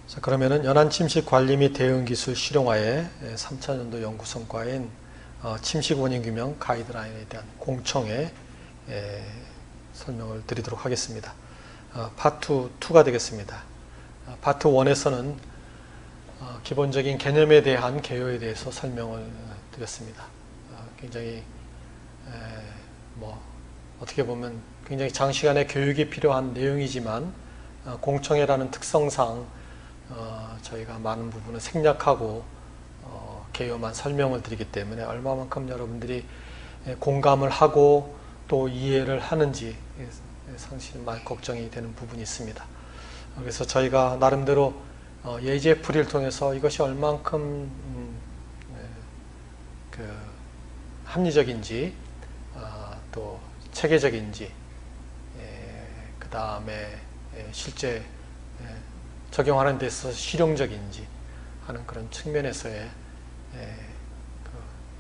자, 그러면은 연안 침식 관리 및 대응 기술 실용화의 3차년도 연구 성과인 침식 원인 규명 가이드라인에 대한 공청회 설명을 드리도록 하겠습니다. 파트 2가 되겠습니다. 파트 1에서는 기본적인 개념에 대한 개요에 대해서 설명을 드렸습니다. 굉장히 어떻게 보면 굉장히 장시간의 교육이 필요한 내용이지만 공청회라는 특성상 저희가 많은 부분을 생략하고 개요만 설명을 드리기 때문에 얼마만큼 여러분들이 공감을 하고 또 이해를 하는지 상당히 많이 걱정이 되는 부분이 있습니다. 그래서 저희가 나름대로 예제풀이를 통해서 이것이 얼만큼 합리적인지 또 체계적인지 그 다음에 실제 적용하는 데 있어서 실용적인지 하는 그런 측면에서의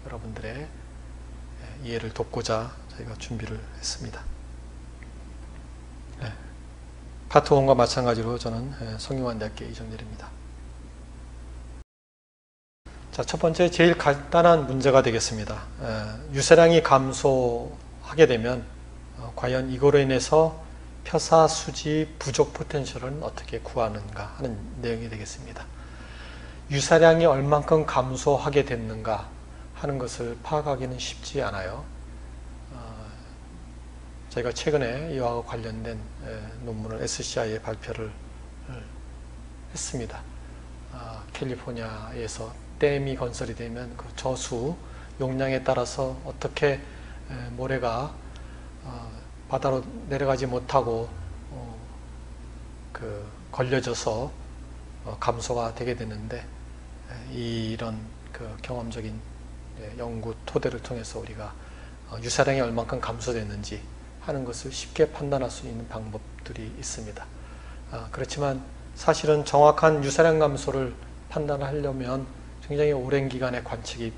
여러분들의 이해를 돕고자 저희가 준비를 했습니다. 파트 1과 마찬가지로 저는 성균관대학교 이정렬입니다. 자, 첫 번째 제일 간단한 문제가 되겠습니다. 유세량이 감소하게 되면 과연 이거로 인해서 표사수지 부족 포텐셜은 어떻게 구하는가 하는 내용이 되겠습니다. 유사량이 얼만큼 감소하게 됐는가 하는 것을 파악하기는 쉽지 않아요. 저희가 최근에 이와 관련된 논문을 SCI에 발표를 했습니다. 캘리포니아에서 댐이 건설이 되면 그 저수 용량에 따라서 어떻게 모래가 바다로 내려가지 못하고 걸려져서 감소가 되게 되는데 이런 경험적인 연구 토대를 통해서 우리가 유사량이 얼만큼 감소됐는지 하는 것을 쉽게 판단할 수 있는 방법들이 있습니다. 그렇지만 사실은 정확한 유사량 감소를 판단하려면 굉장히 오랜 기간의 관측이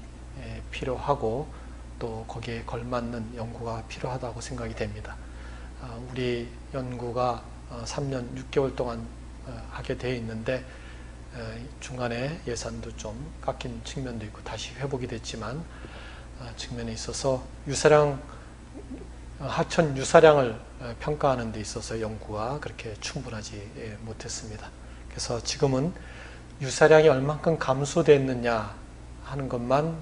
필요하고 또 거기에 걸맞는 연구가 필요하다고 생각이 됩니다. 우리 연구가 3년 6개월 동안 하게 되어 있는데 중간에 예산도 좀 깎인 측면도 있고 다시 회복이 됐지만 측면에 있어서 하천 유사량을 평가하는 데 있어서 연구가 그렇게 충분하지 못했습니다. 그래서 지금은 유사량이 얼만큼 감소됐느냐 하는 것만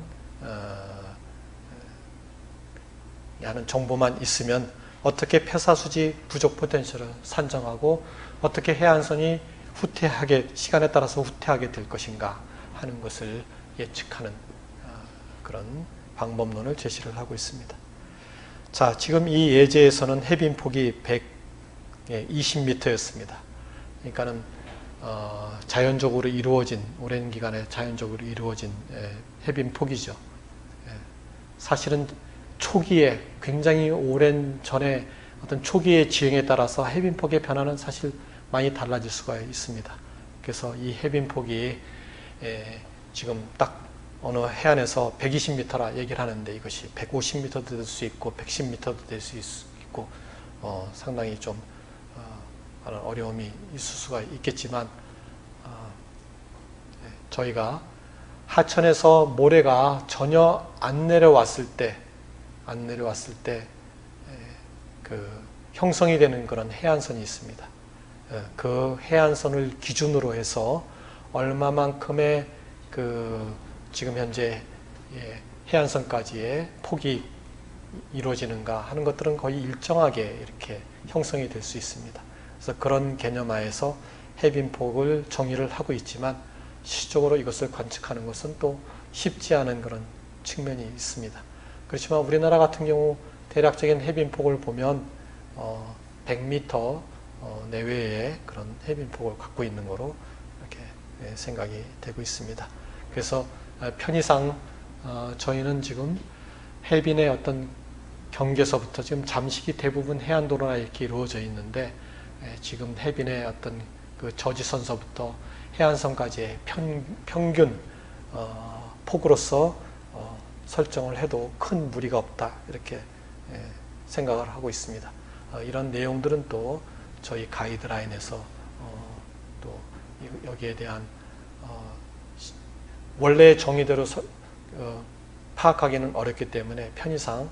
하는 정보만 있으면 어떻게 폐사수지 부족 포텐셜을 산정하고 어떻게 해안선이 시간에 따라서 후퇴하게 될 것인가 하는 것을 예측하는 그런 방법론을 제시를 하고 있습니다. 자, 지금 이 예제에서는 해빈폭이 120m였습니다. 그러니까는 자연적으로 이루어진 오랜 기간에 자연적으로 이루어진 해빈폭이죠. 사실은 초기에 굉장히 오랜 전에 어떤 초기의 지형에 따라서 해빈폭의 변화는 사실 많이 달라질 수가 있습니다. 그래서 이 해빈폭이 지금 딱 어느 해안에서 120m라 얘기를 하는데 이것이 150m도 될 수 있고 110m도 될 수 있고 상당히 좀 어려움이 있을 수가 있겠지만 저희가 하천에서 모래가 전혀 안 내려왔을 때 형성이 되는 그런 해안선이 있습니다. 그 해안선을 기준으로 해서 얼마만큼의 지금 현재 해안선까지의 폭이 이루어지는가 하는 것들은 거의 일정하게 이렇게 형성이 될 수 있습니다. 그래서 그런 개념하에서 해빈폭을 정의를 하고 있지만 실질적으로 이것을 관측하는 것은 또 쉽지 않은 그런 측면이 있습니다. 그렇지만 우리나라 같은 경우 대략적인 해빈폭을 보면 100m 내외의 그런 해빈폭을 갖고 있는 거로 이렇게 생각이 되고 있습니다. 그래서 편의상 저희는 지금 해빈의 어떤 경계서부터 지금 잠식이 대부분 해안도로나 이렇게 이루어져 있는데 지금 해빈의 어떤 그 저지선서부터 해안선까지의 평균 폭으로서 설정을 해도 큰 무리가 없다 이렇게 생각을 하고 있습니다. 이런 내용들은 또 저희 가이드라인에서 또 여기에 대한 원래의 정의대로 파악하기는 어렵기 때문에 편의상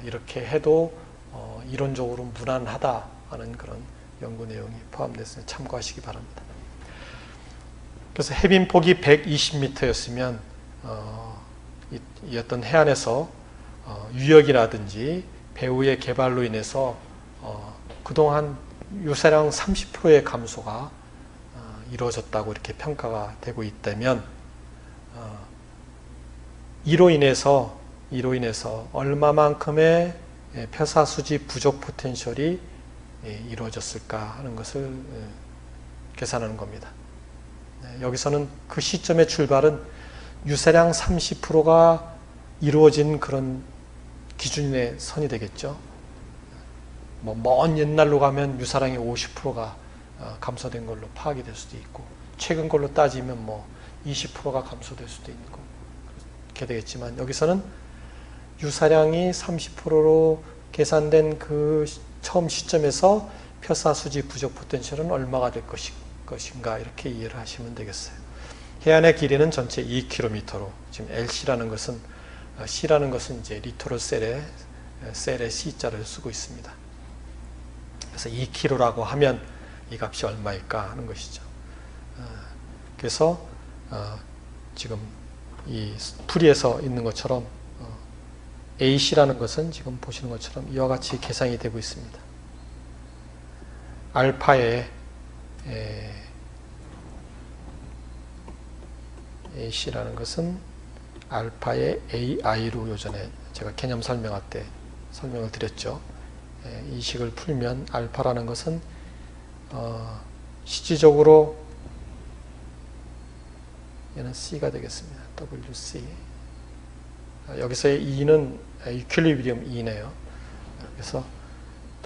이렇게 해도 이론적으로 무난하다 하는 그런 연구 내용이 포함되어 참고하시기 바랍니다. 그래서 해빈폭이 120m였으면 이 어떤 해안에서 유역이라든지 배후의 개발로 인해서 그동안 유사량 30%의 감소가 이루어졌다고 이렇게 평가가 되고 있다면 이로 인해서 얼마만큼의 폐사수지 부족 포텐셜이 이루어졌을까 하는 것을 계산하는 겁니다. 여기서는 그 시점의 출발은 유사량 30%가 이루어진 그런 기준의 선이 되겠죠. 먼 옛날로 가면 유사량이 50%가 감소된 걸로 파악이 될 수도 있고, 최근 걸로 따지면 20%가 감소될 수도 있는 거 그렇게 되겠지만, 여기서는 유사량이 30%로 계산된 그 처음 시점에서 폐사수지 부족 포텐셜은 얼마가 될 것인가 이렇게 이해를 하시면 되겠어요. 해안의 길이는 전체 2km로, 지금 LC라는 것은 C라는 것은 이제 리터럴 셀에 C자를 쓰고 있습니다. 그래서 2km라고 하면 이 값이 얼마일까 하는 것이죠. 그래서 지금 이 풀이에서 있는 것처럼 AC라는 것은 지금 보시는 것처럼 이와 같이 계산이 되고 있습니다. 알파의 AC라는 것은 알파의 AI로 요전에 제가 개념 설명할 때 설명을 드렸죠. 이 식을 풀면 알파라는 것은 실질적으로 얘는 C가 되겠습니다. WC. 여기서의 E는 이퀄리브리엄 E네요. 그래서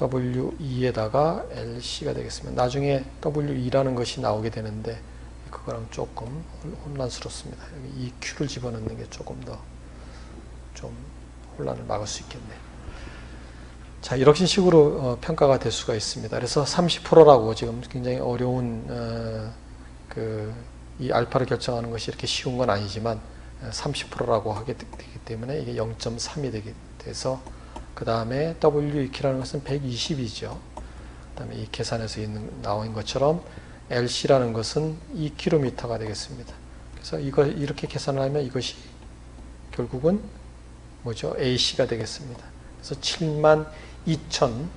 WE에다가 LC가 되겠습니다. 나중에 WE라는 것이 나오게 되는데 그거랑 조금 혼란스럽습니다. 여기 EQ를 집어넣는 게 조금 더 좀 혼란을 막을 수 있겠네요. 자, 이런 식으로 평가가 될 수가 있습니다. 그래서 30%라고 지금 굉장히 어려운 이 알파를 결정하는 것이 이렇게 쉬운 건 아니지만 30%라고 하게 되기 때문에 이게 0.3이 되게 돼서, 그 다음에 WEQ라는 것은 120이죠. 그 다음에 이 계산에서 나온 것처럼 LC라는 것은 2km가 되겠습니다. 그래서 이렇게 계산을 하면 이것이 결국은 뭐죠? AC가 되겠습니다. 그래서 72,000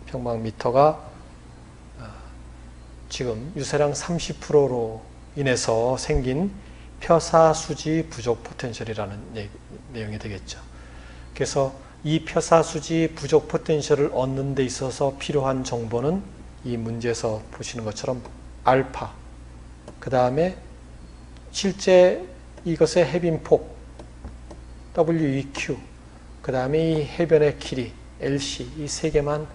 평방미터가 지금 유사량 30%로 인해서 생긴 폐사수지 부족 포텐셜이라는 내용이 되겠죠. 그래서 이 폐사수지 부족 포텐셜을 얻는 데 있어서 필요한 정보는 이 문제에서 보시는 것처럼 알파, 그 다음에 실제 이것의 해빈폭 WEQ, 그 다음에 이 해변의 길이 LC, 이 세 개만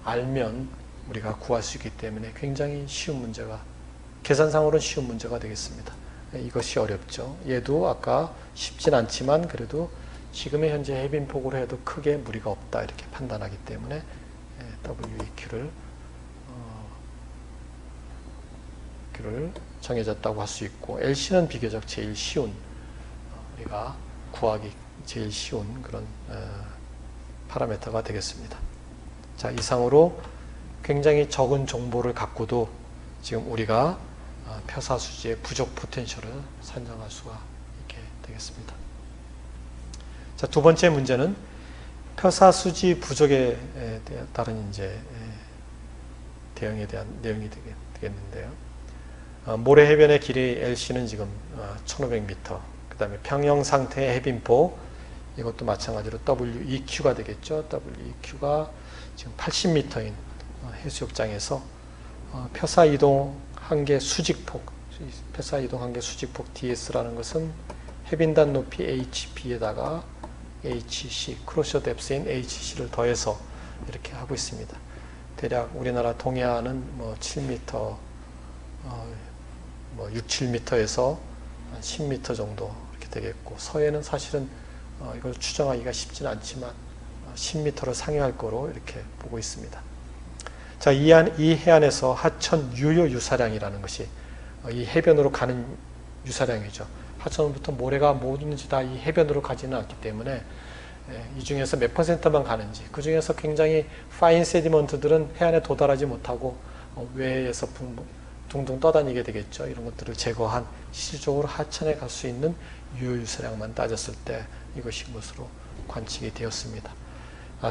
알면 우리가 구할 수 있기 때문에 굉장히 쉬운 문제가, 계산상으로는 쉬운 문제가 되겠습니다. 이것이 어렵죠. 얘도 아까 쉽진 않지만 그래도 지금의 현재 해빈폭으로 해도 크게 무리가 없다 이렇게 판단하기 때문에 WEQ를 정해졌다고 할 수 있고, LC는 비교적 제일 쉬운, 우리가 구하기 제일 쉬운 그런 파라미터가 되겠습니다. 자, 이상으로 굉장히 적은 정보를 갖고도 지금 우리가 폐사수지의 부족 포텐셜을 산정할 수가 있게 되겠습니다. 자, 두 번째 문제는 폐사수지 부족에 따른 이제 대응에 대한 내용이 되겠는데요. 모래 해변의 길이 LC는 지금 1500m, 그 다음에 평형 상태의 해빈폭, 이것도 마찬가지로 WEQ가 되겠죠. WEQ가 지금 80m인 해수욕장에서 폐사 이동 한계 수직폭, 폐사 이동 한계 수직폭 DS라는 것은 해빈단 높이 HB에다가 HC, 크로셔 뎁스인 HC를 더해서 이렇게 하고 있습니다. 대략 우리나라 동해안은 7m, 6, 7m에서 10m 정도 이렇게 되겠고, 서해는 사실은 이걸 추정하기가 쉽지는 않지만 10m를 상회할 거로 이렇게 보고 있습니다. 자, 이 해안에서 하천 유효 유사량이라는 것이 이 해변으로 가는 유사량이죠. 하천부터 모래가 모든지 다 이 해변으로 가지는 않기 때문에 이 중에서 몇 %만 가는지, 그 중에서 굉장히 파인 세디먼트들은 해안에 도달하지 못하고 외에서 둥둥 떠다니게 되겠죠. 이런 것들을 제거한 실질적으로 하천에 갈 수 있는 유효유사량만 따졌을 때 이것인 것으로 관측이 되었습니다.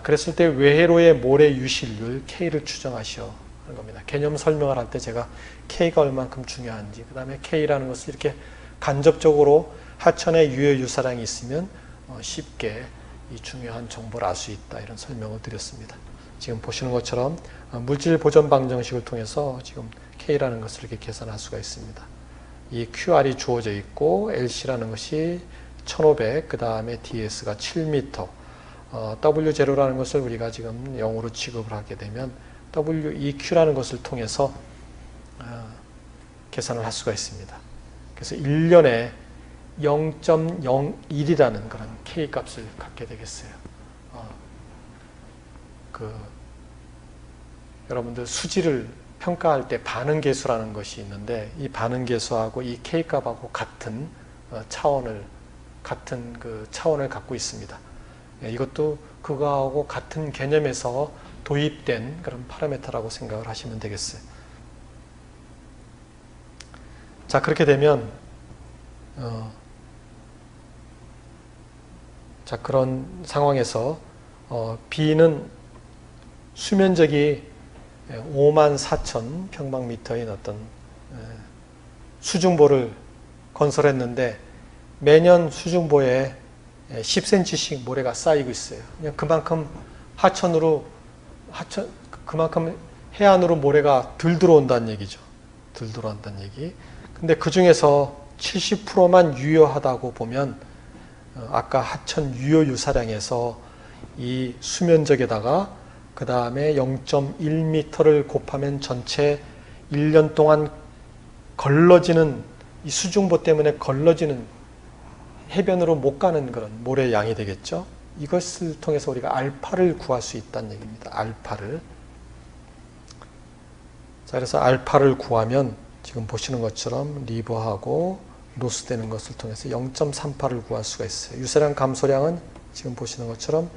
그랬을 때 외해로의 모래 유실률 K를 추정하시오 하는 겁니다. 개념 설명을 할 때 제가 K가 얼만큼 중요한지, 그 다음에 K라는 것을 이렇게 간접적으로 하천에 유효유사량이 있으면 쉽게 이 중요한 정보를 알 수 있다, 이런 설명을 드렸습니다. 지금 보시는 것처럼 물질 보존 방정식을 통해서 지금 K라는 것을 이렇게 계산할 수가 있습니다. 이 QR이 주어져 있고 LC라는 것이 1500, 그 다음에 DS가 7m, W0라는 것을 우리가 지금 0으로 취급을 하게 되면 WEQ라는 것을 통해서 계산을 할 수가 있습니다. 그래서 1년에 0.01이라는 그런 K 값을 갖게 되겠어요. 여러분들 수질을 평가할 때 반응계수라는 것이 있는데, 이 반응계수하고 이 K 값하고 같은 차원을 갖고 있습니다. 이것도 그거하고 같은 개념에서 도입된 그런 파라미터라고 생각을 하시면 되겠어요. 자, 그렇게 되면 자, 그런 상황에서 B는 수면적이 54,000 평방미터인 어떤 수중보를 건설했는데, 매년 수중보에 10cm씩 모래가 쌓이고 있어요. 그냥 그만큼 그만큼 해안으로 모래가 들 들어온다는 얘기죠. 들 들어온다는 얘기. 근데 그 중에서 70%만 유효하다고 보면, 아까 하천 유효 유사량에서 이 수면적에다가 그 다음에 0.1m를 곱하면 전체 1년 동안 걸러지는, 이 수중보 때문에 걸러지는 해변으로 못 가는 그런 모래 양이 되겠죠. 이것을 통해서 우리가 알파를 구할 수 있다는 얘기입니다. 알파를. 자, 그래서 알파를 구하면 지금 보시는 것처럼 리버하고 로스되는 것을 통해서 0.38을 구할 수가 있어요. 유사량 감소량은 지금 보시는 것처럼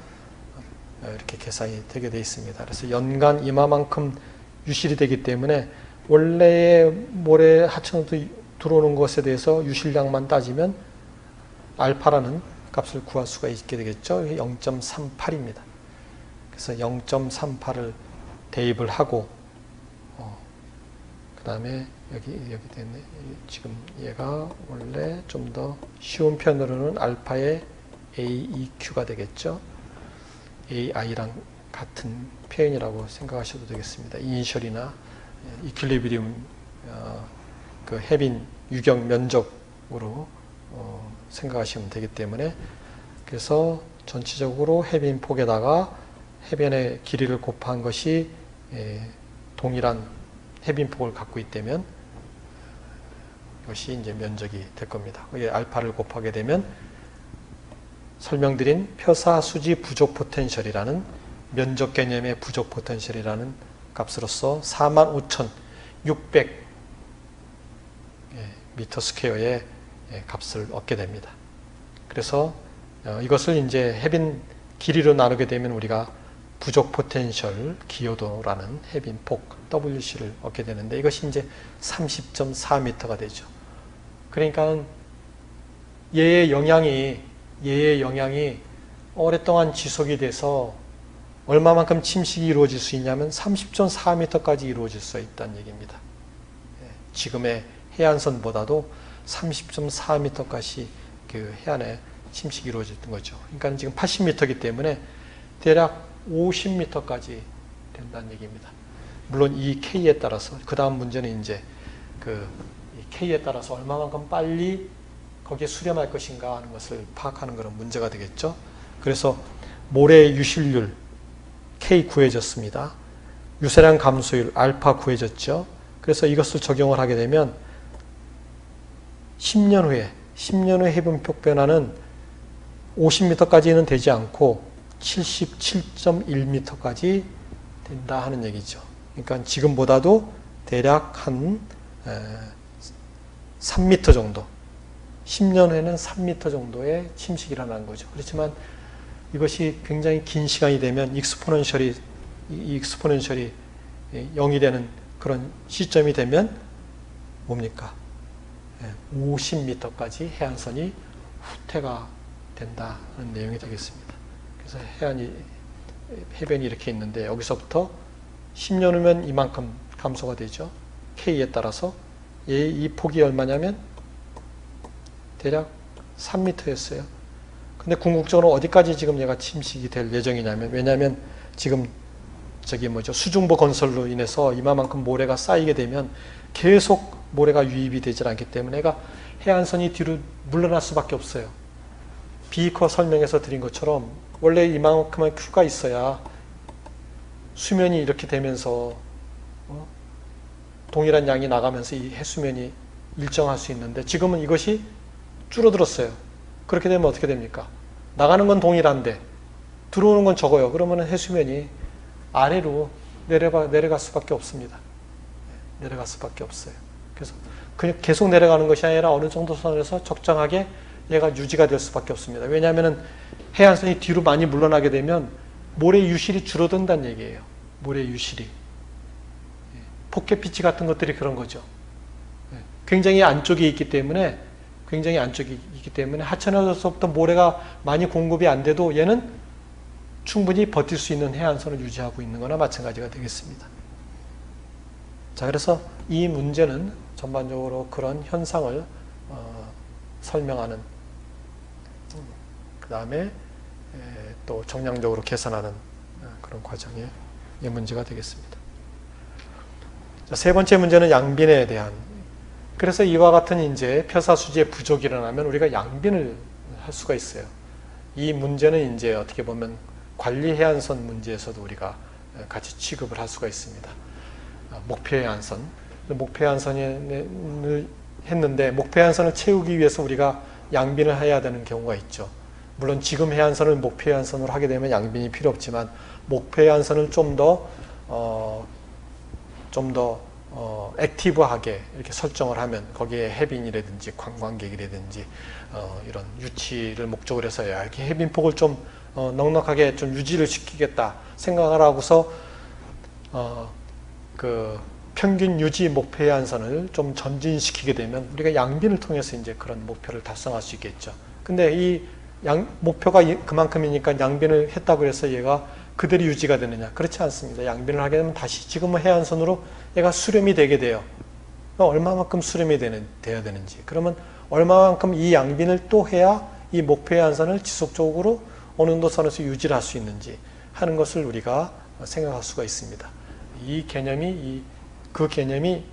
이렇게 계산이 되게 되어 있습니다. 그래서 연간 이마만큼 유실이 되기 때문에 원래의 모래 하천으로 들어오는 것에 대해서 유실량만 따지면 알파라는 값을 구할 수가 있게 되겠죠. 0.38입니다. 그래서 0.38을 대입을 하고, 그 다음에 여기 됐네. 지금 얘가 원래 좀 더 쉬운 편으로는 알파의 AEQ가 되겠죠. AI랑 같은 표현이라고 생각하셔도 되겠습니다. 이니셜이나 이퀄리브리움, 그 해빈 유경 면적으로 생각하시면 되기 때문에, 그래서 전체적으로 해변 폭에다가 해변의 길이를 곱한 것이 동일한 해변 폭을 갖고 있다면 이것이 이제 면적이 될 겁니다. 거기에 알파를 곱하게 되면 설명드린 표사수지 부족 포텐셜이라는 면적 개념의 부족 포텐셜이라는 값으로서 45,600 미터 스퀘어의 값을 얻게 됩니다. 그래서 이것을 이제 해변 길이로 나누게 되면 우리가 부족 포텐셜 기여도라는 해변 폭 WC를 얻게 되는데, 이것이 이제 30.4m가 되죠. 그러니까 얘의 영향이 오랫동안 지속이 돼서 얼마만큼 침식이 이루어질 수 있냐면 30.4m까지 이루어질 수 있다는 얘기입니다. 지금의 해안선보다도 30.4m까지 그 해안에 침식이 이루어졌던 거죠. 그러니까 지금 80m이기 때문에 대략 50m까지 된다는 얘기입니다. 물론 이 K에 따라서, 그 다음 문제는 이제 그 K에 따라서 얼마만큼 빨리 거기에 수렴할 것인가 하는 것을 파악하는 그런 문제가 되겠죠. 그래서 모래 유실률 K 구해졌습니다. 유사량 감소율 알파 구해졌죠. 그래서 이것을 적용을 하게 되면 10년 후에 해변폭 변화는 50m까지는 되지 않고 77.1m까지 된다 하는 얘기죠. 그러니까 지금보다도 대략 한 3m 정도, 10년 후에는 3m 정도의 침식이 일어나는 거죠. 그렇지만 이것이 굉장히 긴 시간이 되면 익스포넨셜이 0이 되는 그런 시점이 되면 뭡니까? 50m까지 해안선이 후퇴가 된다는 내용이 되겠습니다. 그래서 해변이 이렇게 있는데 여기서부터 10년 후면 이만큼 감소가 되죠. K에 따라서 이 폭이 얼마냐면 대략 3m였어요. 근데 궁극적으로 어디까지 지금 얘가 침식이 될 예정이냐면, 왜냐하면 지금 수중보 건설로 인해서 이만큼 모래가 쌓이게 되면 계속 모래가 유입이 되질 않기 때문에 얘가 해안선이 뒤로 물러날 수밖에 없어요. 비커 설명에서 드린 것처럼 원래 이만큼의 Q가 있어야 수면이 이렇게 되면서 동일한 양이 나가면서 이 해수면이 일정할 수 있는데 지금은 이것이 줄어들었어요. 그렇게 되면 어떻게 됩니까? 나가는 건 동일한데 들어오는 건 적어요. 그러면 해수면이 아래로 내려갈 수밖에 없습니다. 내려갈 수밖에 없어요. 그래서 그냥 계속 내려가는 것이 아니라 어느 정도 선에서 적정하게 얘가 유지가 될 수밖에 없습니다. 왜냐하면 해안선이 뒤로 많이 물러나게 되면 모래 유실이 줄어든다는 얘기예요. 모래 유실이. 포켓피치 같은 것들이 그런 거죠. 굉장히 안쪽에 있기 때문에 하천에서부터 모래가 많이 공급이 안 돼도 얘는 충분히 버틸 수 있는 해안선을 유지하고 있는 거나 마찬가지가 되겠습니다. 자, 그래서 이 문제는 전반적으로 그런 현상을 설명하는, 그 다음에 또 정량적으로 계산하는 그런 과정의 문제가 되겠습니다. 자, 세 번째 문제는 양빈에 대한. 그래서 이와 같은 이제 표사수지의 부족이 일어나면 우리가 양빈을 할 수가 있어요. 이 문제는 이제 어떻게 보면 관리해안선 문제에서도 우리가 같이 취급을 할 수가 있습니다. 목표해안선. 목표해안선을 했는데 목표해안선을 채우기 위해서 우리가 양빈을 해야 되는 경우가 있죠. 물론 지금 해안선을 목표해안선으로 하게 되면 양빈이 필요 없지만 목표해안선을 좀 더 액티브하게 이렇게 설정을 하면 거기에 해빈이라든지 관광객이라든지 이런 유치를 목적으로 해서 이렇게 해빈폭을 좀 넉넉하게 좀 유지를 시키겠다 생각을 하고서 그 평균 유지 목표해안선을 좀 전진시키게 되면 우리가 양빈을 통해서 이제 그런 목표를 달성할 수 있겠죠. 근데 이 목표가 그만큼이니까 양빈을 했다고 해서 얘가 그대로 유지가 되느냐? 그렇지 않습니다. 양빈을 하게 되면 다시 지금은 해안선으로 얘가 수렴이 되게 돼요. 얼마만큼 수렴이 돼야 되는지, 그러면 얼마만큼 이 양빈을 또 해야 이 목표 해안선을 지속적으로 어느 정도 선에서 유지를 할 수 있는지 하는 것을 우리가 생각할 수가 있습니다. 그 개념이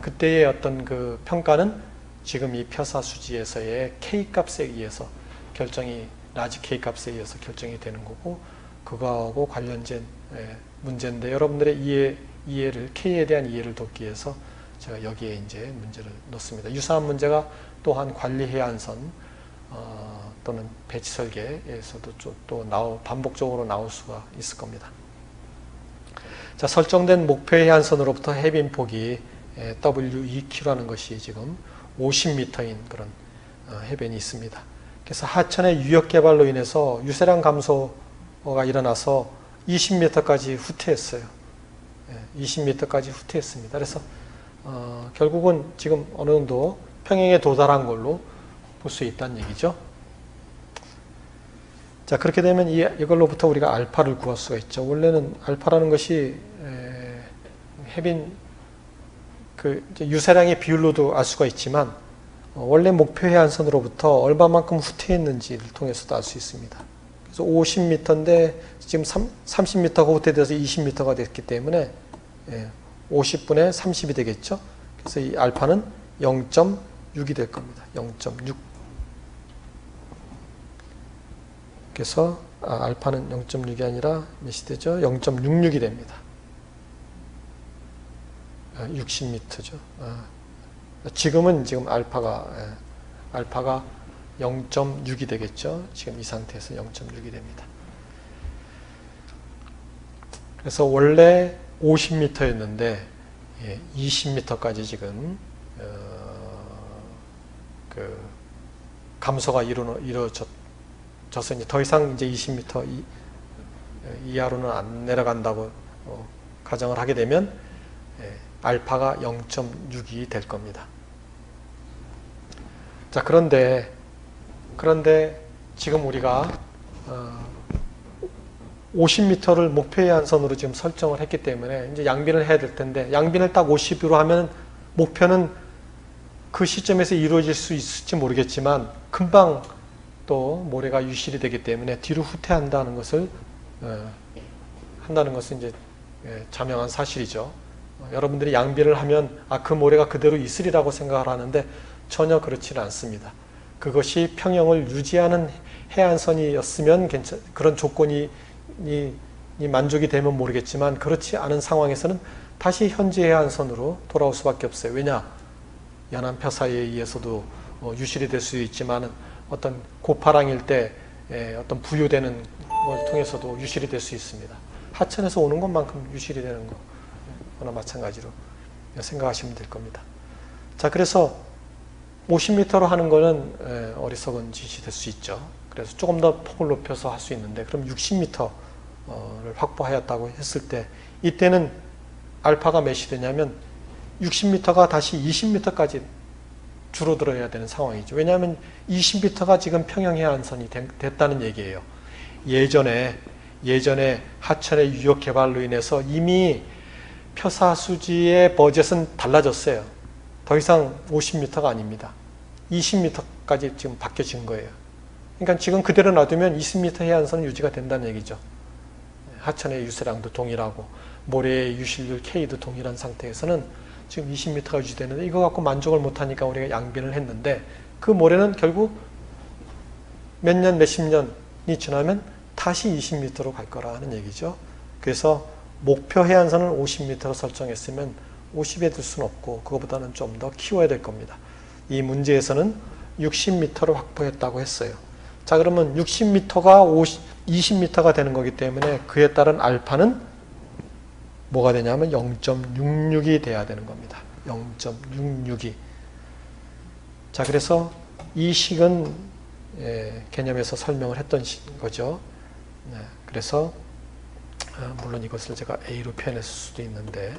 그때의 어떤 그 평가는 지금 이 표사수지에서의 K값에 의해서 라지 K값에 의해서 결정이 되는 거고, 그거하고 관련된 문제인데 여러분들의 이해를, K에 대한 이해를 돕기 위해서 제가 여기에 이제 문제를 놓습니다. 유사한 문제가 또한 관리해안선 또는 배치 설계에서도 또 반복적으로 나올 수가 있을 겁니다. 자, 설정된 목표 해안선으로부터 해변폭이 WEQ라는 것이 지금 50m인 그런 해변이 있습니다. 그래서 하천의 유역 개발로 인해서 유세량 감소가 일어나서 20m까지 후퇴했어요. 20m까지 후퇴했습니다. 그래서 결국은 지금 어느 정도 평행에 도달한 걸로 볼 수 있다는 얘기죠. 자, 그렇게 되면 이걸로부터 우리가 알파를 구할 수가 있죠. 원래는 알파라는 것이 해빈 유세량의 비율로도 알 수가 있지만 원래 목표 해안선으로부터 얼마만큼 후퇴했는지를 통해서도 알 수 있습니다. 그래서 50m인데 지금 30m가 후퇴돼서 20m가 됐기 때문에 50분의 30이 되겠죠. 그래서 이 알파는 0.6이 될 겁니다. 0.6. 그래서 알파는 0.6이 아니라 몇이 되죠? 0.66이 됩니다. 60m죠. 지금 알파가 0.6이 되겠죠. 지금 이 상태에서 0.6이 됩니다. 그래서 원래 50m였는데 20m까지 지금 그 감소가 이루어져서 이제 더 이상 이제 20m 이하로는 안 내려간다고 가정을 하게 되면 알파가 0.6이 될 겁니다. 자, 그런데 지금 우리가 50m를 목표 해안선으로 지금 설정을 했기 때문에 이제 양빈을 해야 될 텐데, 양빈을 딱 50으로 하면 목표는 그 시점에서 이루어질 수 있을지 모르겠지만 금방 또 모래가 유실이 되기 때문에 뒤로 후퇴한다는 것을 한다는 것은 이제 자명한 사실이죠. 여러분들이 양빈을 하면 그 모래가 그대로 있으리라고 생각을 하는데 전혀 그렇지는 않습니다. 그것이 평형을 유지하는 해안선이었으면 그런 조건이 만족이 되면 모르겠지만, 그렇지 않은 상황에서는 다시 현재 해안선으로 돌아올 수밖에 없어요. 왜냐? 연안 펴사에 의해서도 유실이 될 수 있지만 어떤 고파랑일 때 어떤 부유되는 걸 통해서도 유실이 될 수 있습니다. 하천에서 오는 것만큼 유실이 되는 거나 마찬가지로 생각하시면 될 겁니다. 자, 그래서 50m로 하는 거는 어리석은 짓이 될 수 있죠. 그래서 조금 더 폭을 높여서 할 수 있는데, 그럼 60m를 확보하였다고 했을 때 이때는 알파가 몇이 되냐면 60m가 다시 20m까지 줄어들어야 되는 상황이죠. 왜냐하면 20m가 지금 평형 해안선이 됐다는 얘기예요. 예전에 하천의 유역 개발로 인해서 이미 펴사 수지의 버젯은 달라졌어요. 더 이상 50m가 아닙니다. 20m까지 지금 바뀌어진 거예요. 그러니까 지금 그대로 놔두면 20m 해안선은 유지가 된다는 얘기죠. 하천의 유세량도 동일하고 모래의 유실률 K도 동일한 상태에서는 지금 20m가 유지되는데, 이거 갖고 만족을 못하니까 우리가 양빈을 했는데, 그 모래는 결국 몇 년, 몇십 년이 지나면 다시 20m로 갈 거라는 얘기죠. 그래서 목표 해안선은 50m로 설정했으면 50에 둘 수는 없고 그거보다는 좀 더 키워야 될 겁니다. 이 문제에서는 60m를 확보했다고 했어요. 자, 그러면 60m가 20m가 되는 거기 때문에 그에 따른 알파는 뭐가 되냐면 0.66이 돼야 되는 겁니다. 0.66이. 자, 그래서 이 식은 개념에서 설명을 했던 거죠. 그래서 물론 이것을 제가 A로 표현했을 수도 있는데,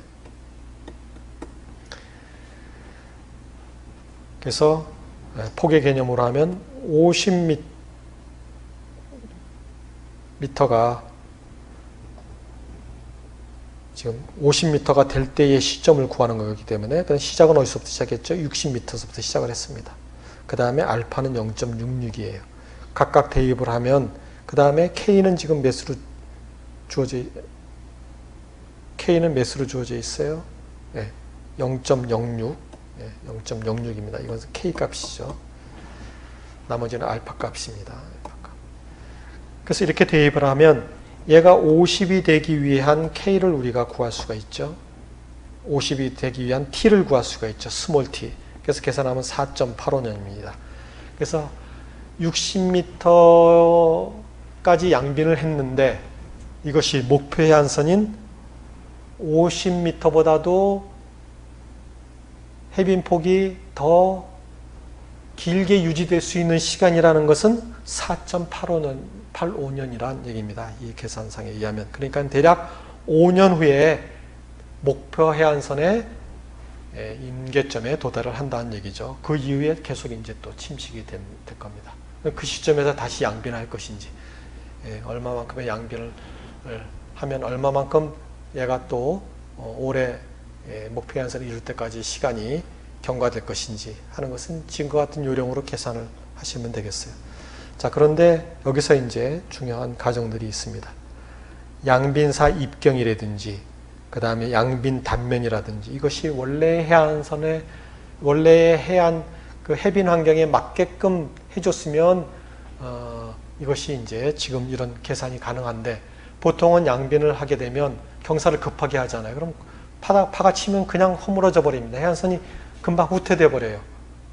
그래서 폭의 개념으로 하면 50m가 지금 50m가 될 때의 시점을 구하는 거기 때문에 시작은 어디서부터 시작했죠? 60m서부터 시작을 했습니다. 그 다음에 알파는 0.66이에요. 각각 대입을 하면 그 다음에 K는 지금 몇으로 주어져 있어요? 네, 0.06. 0.06입니다. 이것은 K 값이죠. 나머지는 알파 값입니다. 그래서 이렇게 대입을 하면 얘가 50이 되기 위한 K를 우리가 구할 수가 있죠. 50이 되기 위한 T를 구할 수가 있죠. 스몰 t. 그래서 계산하면 4.85년입니다. 그래서 60m까지 양빈을 했는데 이것이 목표 해안선인 50m보다도 해빈폭이 더 길게 유지될 수 있는 시간이라는 것은 4.85년이란 얘기입니다. 이 계산상에 의하면. 그러니까 대략 5년 후에 목표 해안선의 임계점에 도달을 한다는 얘기죠. 그 이후에 계속 이제 또 침식이 될 겁니다. 그 시점에서 다시 양빈을 할 것인지, 얼마만큼의 양빈을 하면 얼마만큼 얘가 또 올해 목표 해안선을 이룰 때까지 시간이 경과될 것인지 하는 것은 지금과 같은 요령으로 계산을 하시면 되겠어요. 자, 그런데 여기서 이제 중요한 가정들이 있습니다. 양빈사 입경이라든지 그 다음에 양빈 단면이라든지 이것이 원래의 해안선의 원래의 해안 그 해빈 환경에 맞게끔 해줬으면 이것이 이제 지금 이런 계산이 가능한데, 보통은 양빈을 하게 되면 경사를 급하게 하잖아요. 그럼 파가 치면 그냥 허물어져 버립니다. 해안선이 금방 후퇴돼 버려요.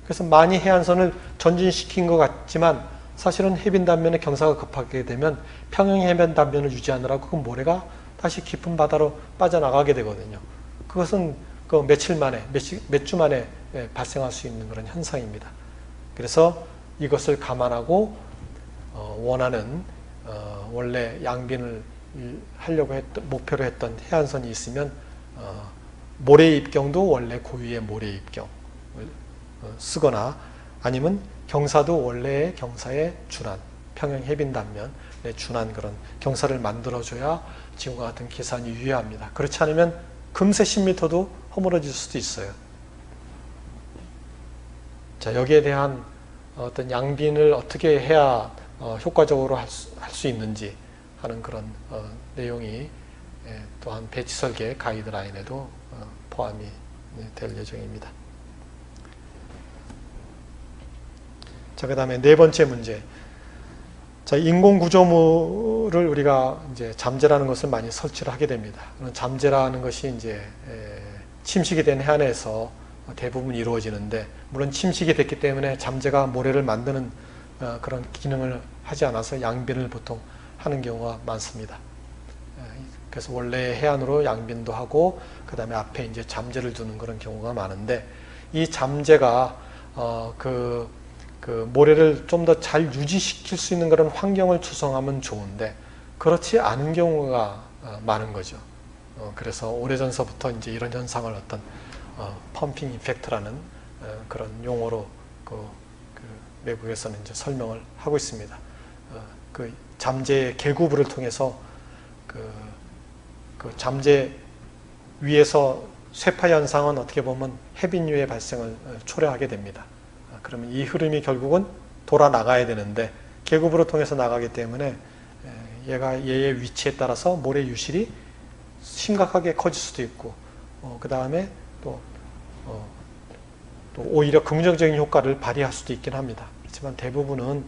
그래서 많이 해안선을 전진시킨 것 같지만 사실은 해빈 단면에 경사가 급하게 되면 평형 해변 단면을 유지하느라고 그 모래가 다시 깊은 바다로 빠져나가게 되거든요. 그것은 그 며칠 만에, 몇 주 만에 발생할 수 있는 그런 현상입니다. 그래서 이것을 감안하고 원하는 원래 양빈을 하려고 목표로 했던 해안선이 있으면 모래 입경도 원래 고유의 모래 입경을 쓰거나 아니면 경사도 원래의 경사에 준한 평형 해빈 단면에 준한 그런 경사를 만들어줘야 지금과 같은 계산이 유효합니다. 그렇지 않으면 금세 10m도 허물어질 수도 있어요. 자, 여기에 대한 어떤 양빈을 어떻게 해야 효과적으로 할 수 있는지 하는 그런 내용이 또한 배치 설계 가이드라인에도 포함이 될 예정입니다. 자, 그 다음에 네 번째 문제. 자, 인공구조물을 우리가 이제 잠재라는 것을 많이 설치를 하게 됩니다. 잠재라는 것이 이제 침식이 된 해안에서 대부분 이루어지는데, 물론 침식이 됐기 때문에 잠재가 모래를 만드는 그런 기능을 하지 않아서 양빈을 보통 하는 경우가 많습니다. 그래서 원래 해안으로 양빈도 하고 그 다음에 앞에 이제 잠재를 두는 그런 경우가 많은데, 이 잠재가 그 모래를 좀 더 잘 유지시킬 수 있는 그런 환경을 조성하면 좋은데 그렇지 않은 경우가 많은 거죠. 그래서 오래전서부터 이제 이런 현상을 어떤 펌핑 이펙트라는 그런 용어로 외국에서는 이제 설명을 하고 있습니다. 그 잠재 계구부를 통해서 그 잠재 위에서 쇠파 현상은 어떻게 보면 해빈유의 발생을 초래하게 됩니다. 그러면 이 흐름이 결국은 돌아 나가야 되는데 계구부를 통해서 나가기 때문에 얘의 위치에 따라서 모래 유실이 심각하게 커질 수도 있고, 그 다음에 또 오히려 긍정적인 효과를 발휘할 수도 있긴 합니다. 그렇지만 대부분은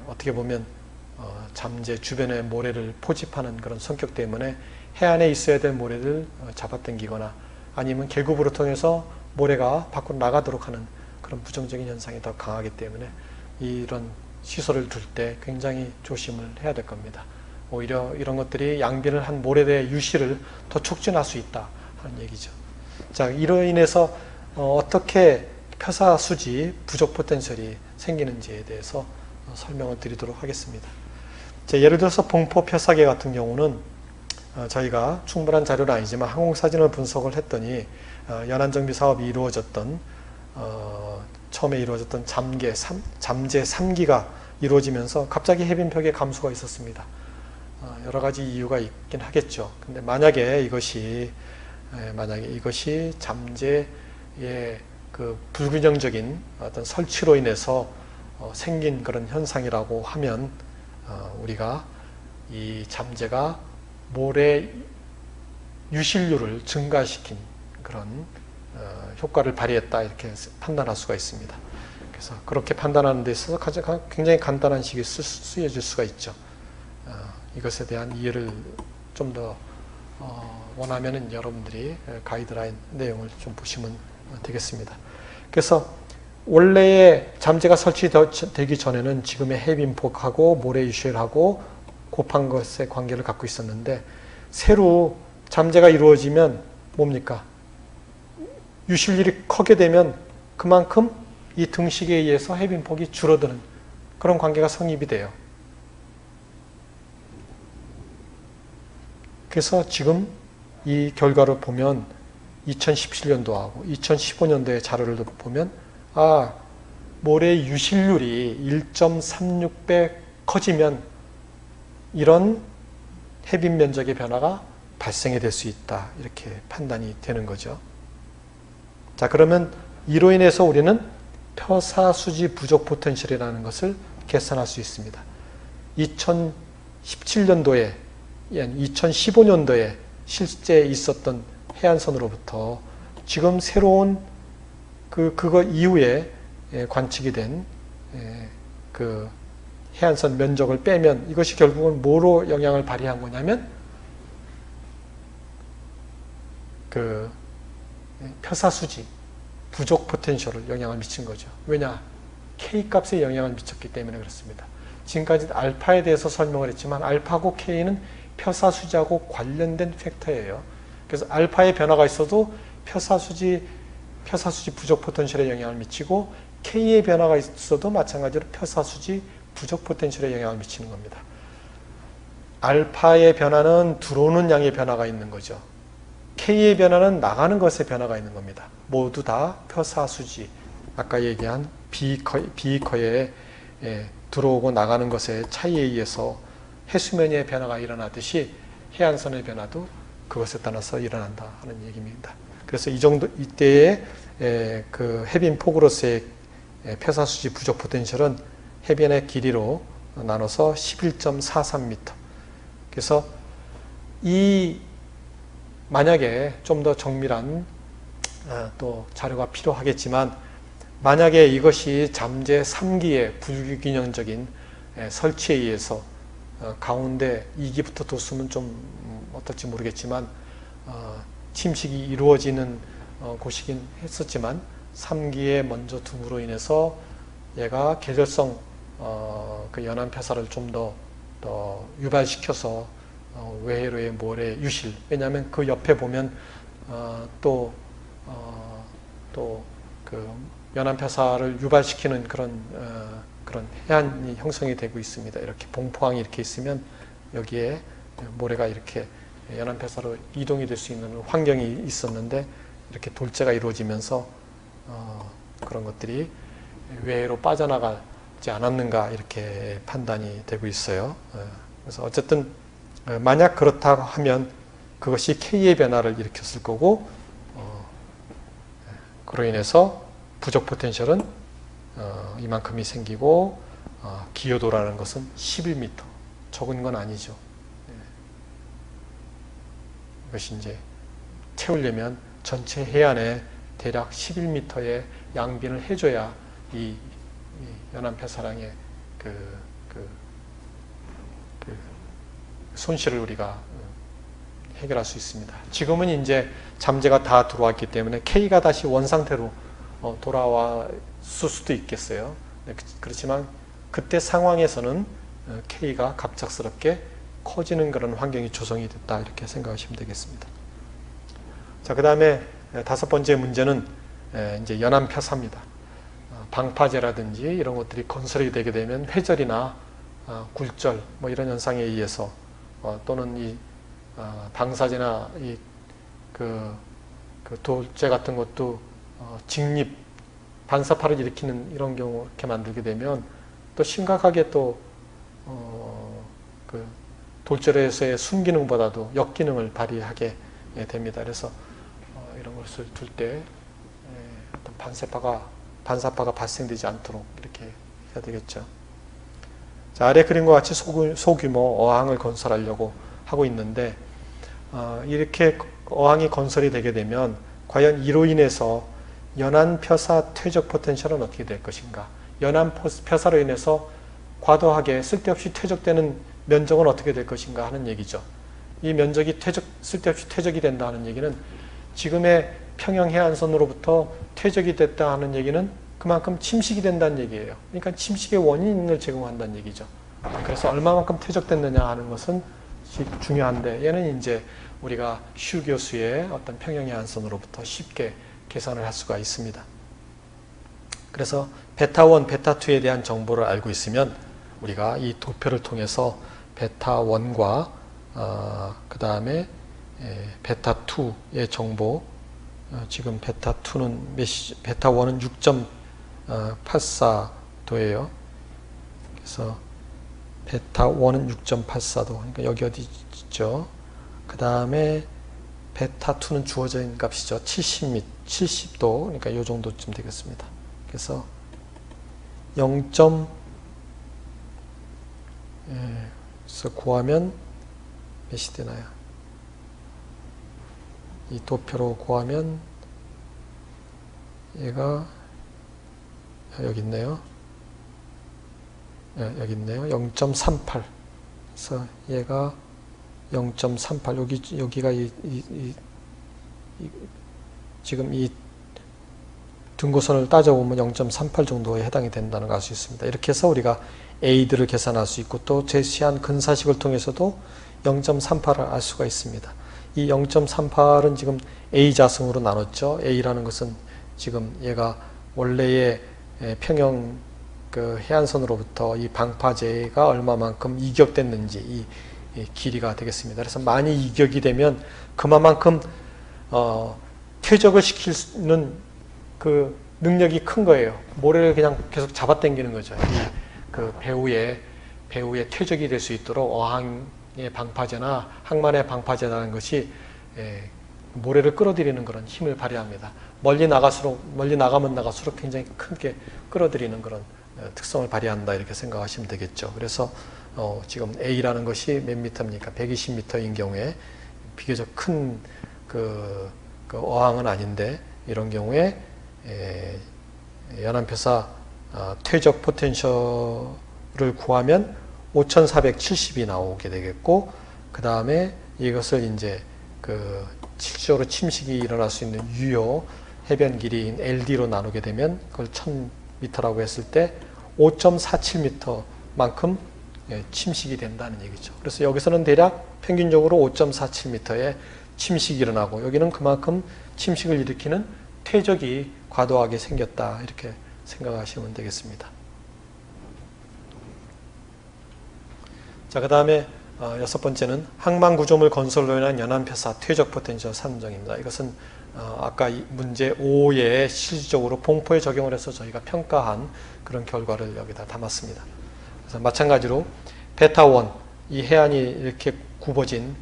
어떻게 보면 잠재 주변에 모래를 포집하는 그런 성격 때문에 해안에 있어야 될 모래를 잡아당기거나 아니면 계급으로 통해서 모래가 밖으로 나가도록 하는 그런 부정적인 현상이 더 강하기 때문에 이런 시설을 둘 때 굉장히 조심을 해야 될 겁니다. 오히려 이런 것들이 양빈을 한 모래의 유실을 더 촉진할 수 있다 하는 얘기죠. 자, 이로 인해서 어떻게 표사수지 부족 포텐셜이 생기는지에 대해서 설명을 드리도록 하겠습니다. 자, 예를 들어서 봉포 표사계 같은 경우는 저희가 충분한 자료는 아니지만 항공사진을 분석을 했더니 연안정비 사업이 이루어졌던 처음에 이루어졌던 잠재 3기가 이루어지면서 갑자기 해빈벽의 감소가 있었습니다. 여러 가지 이유가 있긴 하겠죠. 근데 만약에 이것이 잠재의 그 불균형적인 어떤 설치로 인해서 생긴 그런 현상이라고 하면 우리가 이 잠재가 모래 유실률을 증가시킨 그런 효과를 발휘했다 이렇게 판단할 수가 있습니다. 그래서 그렇게 판단하는 데 있어서 굉장히 간단한 식이 쓰여질 수가 있죠. 이것에 대한 이해를 좀 더 원하면은 여러분들이 가이드라인 내용을 좀 보시면 되겠습니다. 그래서 원래의 잠재가 설치되기 전에는 지금의 해빈폭하고 모래 유실하고 곱한 것의 관계를 갖고 있었는데, 새로 잠재가 이루어지면 뭡니까? 유실률이 크게 되면 그만큼 이 등식에 의해서 해빈폭이 줄어드는 그런 관계가 성립이 돼요. 그래서 지금 이 결과를 보면 2017년도하고 2015년도의 자료를 보면 모래 유실률이 1.36배 커지면 이런 해빈 면적의 변화가 발생이 될 수 있다 이렇게 판단이 되는 거죠. 자, 그러면 이로 인해서 우리는 표사수지 부족 포텐셜이라는 것을 계산할 수 있습니다. 2017년도에 2015년도에 실제 있었던 해안선으로부터 지금 새로운 그거 이후에 관측이 된 그 해안선 면적을 빼면 이것이 결국은 뭐로 영향을 발휘한 거냐면 그 표사수지 부족 포텐셜을 영향을 미친 거죠. 왜냐? K값에 영향을 미쳤기 때문에 그렇습니다. 지금까지 알파에 대해서 설명을 했지만 알파하고 K는 표사수지하고 관련된 팩터예요. 그래서 알파의 변화가 있어도 표사수지 부족 포텐셜에 영향을 미치고 K의 변화가 있어도 마찬가지로 표사수지 부족 포텐셜에 영향을 미치는 겁니다. 알파의 변화는 들어오는 양의 변화가 있는 거죠. K의 변화는 나가는 것의 변화가 있는 겁니다. 모두 다 표사수지, 아까 얘기한 비커의 들어오고 나가는 것의 차이에 의해서 해수면의 변화가 일어나듯이 해안선의 변화도 그것에 따라서 일어난다 하는 얘기입니다. 그래서 이때의 그 해변 폭으로서의 표사수지 부족 포텐셜은 해변의 길이로 나눠서 11.43m. 그래서 만약에 좀 더 정밀한 또 자료가 필요하겠지만, 만약에 이것이 잠재 3기의 불균형적인 설치에 의해서 가운데 2기부터 뒀으면 좀 어떨지 모르겠지만 침식이 이루어지는 곳이긴 했었지만 3기에 먼저 둠으로 인해서 얘가 계절성 그 연안 폐사를 좀 더 유발시켜서 외해로의 모래 유실, 왜냐하면 그 옆에 보면 또 그 연안 폐사를 유발시키는 그런 해안이 형성이 되고 있습니다. 이렇게 봉포항이 이렇게 있으면 여기에 모래가 이렇게 연안 폐사로 이동이 될 수 있는 환경이 있었는데, 이렇게 돌재가 이루어지면서 그런 것들이 외해로 빠져나가지 않았는가 이렇게 판단이 되고 있어요. 그래서 어쨌든 만약 그렇다고 하면 그것이 K의 변화를 일으켰을 거고, 그로 인해서 부족 포텐셜은 이만큼이 생기고, 기여도라는 것은 11m, 적은 건 아니죠. 이것이 이제 채우려면 전체 해안에 대략 11m의 양빈을 해줘야 이 연안 폐사량의 그 손실을 우리가 해결할 수 있습니다. 지금은 이제 잠재가 다 들어왔기 때문에 K가 다시 원상태로 돌아왔을 수도 있겠어요. 그렇지만 그때 상황에서는 K가 갑작스럽게 커지는 그런 환경이 조성이 됐다, 이렇게 생각하시면 되겠습니다. 자, 그 다음에 5번째 문제는 이제 연안 폐사입니다. 방파제라든지 이런 것들이 건설이 되게 되면 회절이나 굴절 뭐 이런 현상에 의해서 또는 이 방사제나 그 돌재 같은 것도 직립 반사파를 일으키는 이런 경우 이렇게 만들게 되면 또 심각하게 또 그 돌재로서의 순기능보다도 역기능을 발휘하게 됩니다. 그래서 이런 것을 둘 때 어떤 반사파가 발생되지 않도록 이렇게 해야 되겠죠. 자, 아래 그림과 같이 소규모 어항을 건설하려고 하고 있는데, 이렇게 어항이 건설이 되게 되면 과연 이로 인해서 연안 폐사 퇴적 포텐셜은 어떻게 될 것인가? 연안 폐사로 인해서 과도하게 쓸데없이 퇴적되는 면적은 어떻게 될 것인가 하는 얘기죠. 이 면적이 쓸데없이 퇴적이 된다 하는 얘기는 지금의 평영 해안선으로부터 퇴적이 됐다 하는 얘기는 그만큼 침식이 된다는 얘기예요. 그러니까 침식의 원인을 제공한다는 얘기죠. 그래서 얼마만큼 퇴적됐느냐 하는 것은 중요한데, 얘는 이제 우리가 슈 교수의 어떤 평영 해안선으로부터 쉽게 계산을 할 수가 있습니다. 그래서 베타1, 베타2에 대한 정보를 알고 있으면 우리가 이 도표를 통해서 베타1과 그 다음에 베타2의 정보, 지금 베타1은 6.84도예요. 그래서 베타1은 6.84도. 그러니까 여기 어디 있죠? 그 다음에 베타2는 주어져 있는 값이죠. 70도. 그러니까 이 정도쯤 되겠습니다. 그래서 0., 그래서 구하면 몇이 되나요? 이 도표로 구하면 얘가 여기 있네요. 여기 있네요. 0.38. 그래서 얘가 0.38. 여기가 지금 이 등고선을 따져보면 0.38 정도에 해당이 된다는 걸 알 수 있습니다. 이렇게 해서 우리가 A들을 계산할 수 있고, 또 제시한 근사식을 통해서도 0.38을 알 수가 있습니다. 이 0.38은 지금 A 자승으로 나눴죠. A라는 것은 지금 얘가 원래의 평영 그 해안선으로부터 이 방파제가 얼마만큼 이격됐는지 이 길이가 되겠습니다. 그래서 많이 이격이 되면 그만큼 퇴적을 시키는 그 능력이 큰 거예요. 모래를 그냥 계속 잡아당기는 거죠. 그 배후에 퇴적이 될 수 있도록 어항의 방파제나 항만의 방파제라는 것이 모래를 끌어들이는 그런 힘을 발휘합니다. 멀리 나가면 나갈수록 굉장히 크게 끌어들이는 그런 특성을 발휘한다 이렇게 생각하시면 되겠죠. 그래서 지금 A라는 것이 몇 미터입니까? 120m인 경우에 비교적 큰 그 어항은 아닌데 이런 경우에 연안표사 퇴적 포텐셜을 구하면 5,470이 나오게 되겠고, 그 다음에 이것을 이제 그 실질적으로 침식이 일어날 수 있는 유효 해변 길이인 LD로 나누게 되면 그걸 1000m라고 했을 때 5.47m만큼 침식이 된다는 얘기죠. 그래서 여기서는 대략 평균적으로 5.47m의 침식이 일어나고, 여기는 그만큼 침식을 일으키는 퇴적이 과도하게 생겼다 이렇게 생각하시면 되겠습니다. 자, 그 다음에 여섯 번째는 항만 구조물 건설로 인한 연안표사 퇴적 포텐셜 산정입니다. 이것은 아까 문제 5에 실질적으로 봉포에 적용을 해서 저희가 평가한 그런 결과를 여기다 담았습니다. 그래서 마찬가지로 베타1, 이 해안이 이렇게 굽어진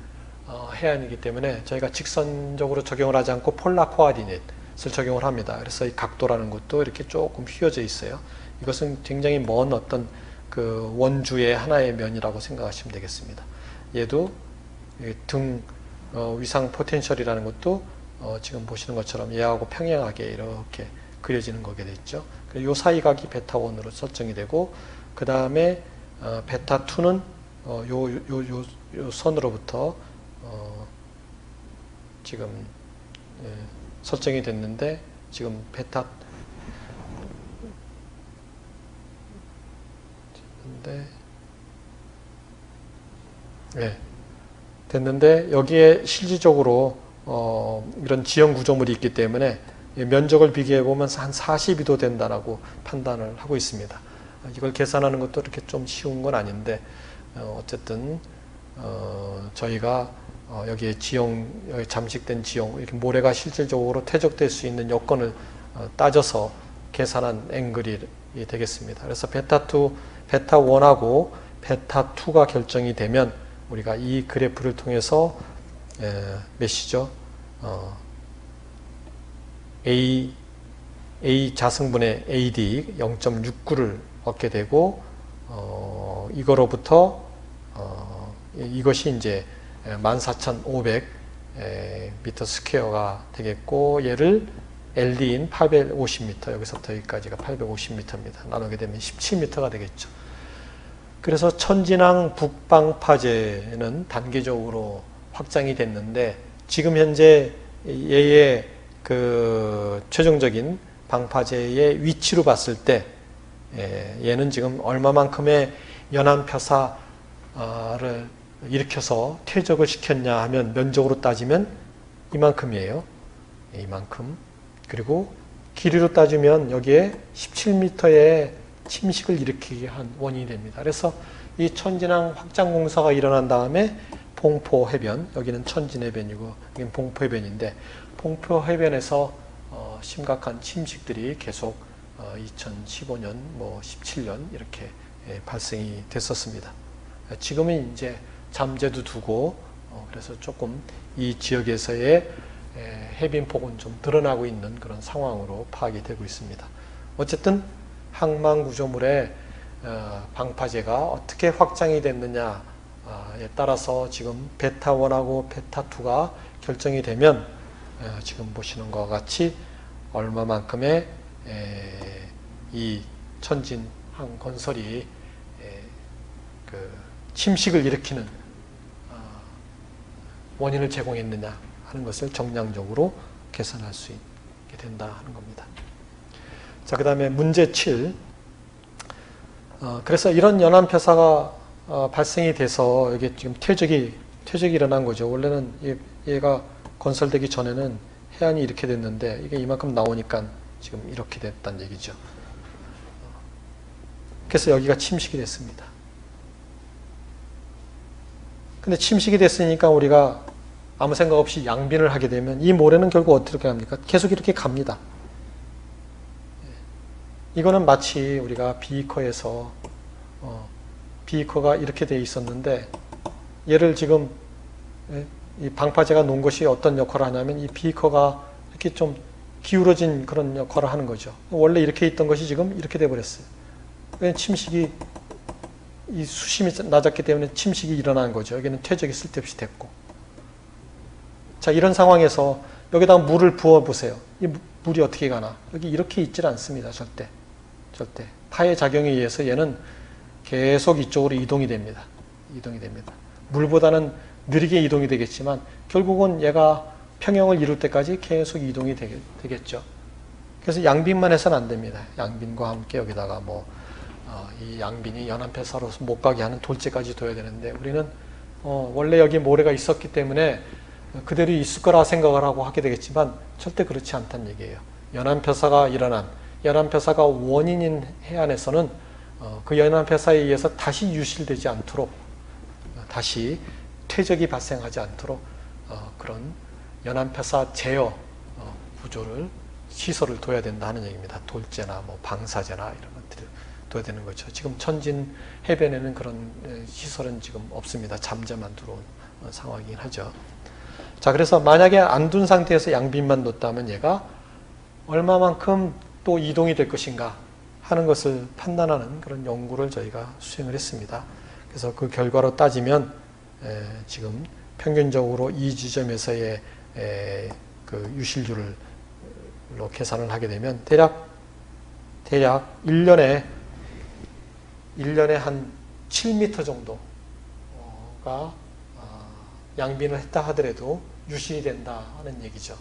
해안이기 때문에 저희가 직선적으로 적용을 하지 않고 폴라 코아디네이트를 적용을 합니다. 그래서 이 각도라는 것도 이렇게 조금 휘어져 있어요. 이것은 굉장히 먼 어떤 그 원주의 하나의 면이라고 생각하시면 되겠습니다. 얘도 등 위상 포텐셜이라는 것도 지금 보시는 것처럼 얘하고 평행하게 이렇게 그려지는 거게 됐죠. 이 사이각이 베타1으로 설정이 되고, 그 다음에 베타2는 요 선으로부터 지금 설정이 됐는데, 지금 베타 됐는데 여기에 실질적으로 이런 지형 구조물이 있기 때문에 면적을 비교해 보면 한 42도 된다라고 판단을 하고 있습니다. 이걸 계산하는 것도 이렇게 좀 쉬운 건 아닌데 어쨌든 저희가 여기에 여기 잠식된 지형, 이렇게 모래가 실질적으로 퇴적될 수 있는 여건을 따져서 계산한 앵글이 되겠습니다. 그래서 베타1하고 베타2가 결정이 되면 우리가 이 그래프를 통해서 몇이죠? A 자승분의 AD 0.69를 얻게 되고, 이거로부터 이것이 이제 14,500 미터 스퀘어가 되겠고, 얘를 LD인 850m, 여기서부터 여기까지가 850m입니다. 나누게 되면 17m가 되겠죠. 그래서 천진항 북방파제는 단계적으로 확장이 됐는데, 지금 현재 얘의 그 최종적인 방파제의 위치로 봤을 때 얘는 지금 얼마만큼의 연안표사를 일으켜서 퇴적을 시켰냐 하면 면적으로 따지면 이만큼이에요. 이만큼. 그리고 길이로 따지면 여기에 17m의 침식을 일으키게 한 원인이 됩니다. 그래서 이 천진항 확장 공사가 일어난 다음에 봉포 해변, 여기는 천진 해변이고 여기는 봉포 해변인데, 봉포 해변에서 심각한 침식들이 계속 2015년, 17년 이렇게 발생이 됐었습니다. 지금은 이제 잠재도 두고 그래서 조금 이 지역에서의 해빈폭은 좀 드러나고 있는 그런 상황으로 파악이 되고 있습니다. 어쨌든 항만 구조물의 방파제가 어떻게 확장이 됐느냐에 따라서 지금 베타1하고 베타2가 결정이 되면 지금 보시는 것과 같이 얼마만큼의 이 천진항 건설이 그 침식을 일으키는 원인을 제공했느냐 하는 것을 정량적으로 계산할 수 있게 된다 하는 겁니다. 자, 그 다음에 문제 7. 그래서 이런 연안표사가 발생이 돼서 이게 지금 퇴적이 일어난 거죠. 원래는 얘가 건설되기 전에는 해안이 이렇게 됐는데 이게 이만큼 나오니까 지금 이렇게 됐다는 얘기죠. 그래서 여기가 침식이 됐습니다. 근데 침식이 됐으니까 우리가 아무 생각 없이 양빈을 하게 되면 이 모래는 결국 어떻게 합니까? 계속 이렇게 갑니다. 이거는 마치 우리가 비커에서 비커가 이렇게 돼 있었는데 얘를 지금 이 방파제가 놓은 것이 어떤 역할을 하냐면 이 비커가 이렇게 좀 기울어진 그런 역할을 하는 거죠. 원래 이렇게 있던 것이 지금 이렇게 돼 버렸어요. 침식이 이 수심이 낮았기 때문에 침식이 일어난 거죠. 여기는 퇴적이 쓸데없이 됐고. 자, 이런 상황에서 여기다 물을 부어 보세요. 이 물이 어떻게 가나? 여기 이렇게 있질 않습니다. 절대. 파의 작용에 의해서 얘는 계속 이쪽으로 이동이 됩니다. 물보다는 느리게 이동이 되겠지만 결국은 얘가 평형을 이룰 때까지 계속 이동이 되겠죠. 그래서 양빈만 해서는 안 됩니다. 양빈과 함께 여기다가 이 양빈이 연안폐사로서 못 가게 하는 돌재까지 둬야 되는데 우리는 원래 여기 모래가 있었기 때문에 그대로 있을 거라 생각을 하고 하게 되겠지만 절대 그렇지 않다는 얘기예요. 연안폐사가 원인인 해안에서는 그 연안폐사에 의해서 다시 유실되지 않도록 다시 퇴적이 발생하지 않도록 그런 연안폐사 제어 구조를 시설을 둬야 된다 하는 얘기입니다. 돌재나 방사제나 이런 것들을 둬야 되는 거죠. 지금 천진 해변에는 그런 시설은 지금 없습니다. 잠재만 들어온 상황이긴 하죠. 자, 그래서 만약에 안 둔 상태에서 양빈만 놓다면 얘가 얼마만큼 또 이동이 될 것인가 하는 것을 판단하는 그런 연구를 저희가 수행을 했습니다. 그래서 그 결과로 따지면 지금 평균적으로 이 지점에서의 그 유실률을 계산을 하게 되면 대략 1년에 한 7m 정도가 양빈을 했다 하더라도 유실이 된다 하는 얘기죠.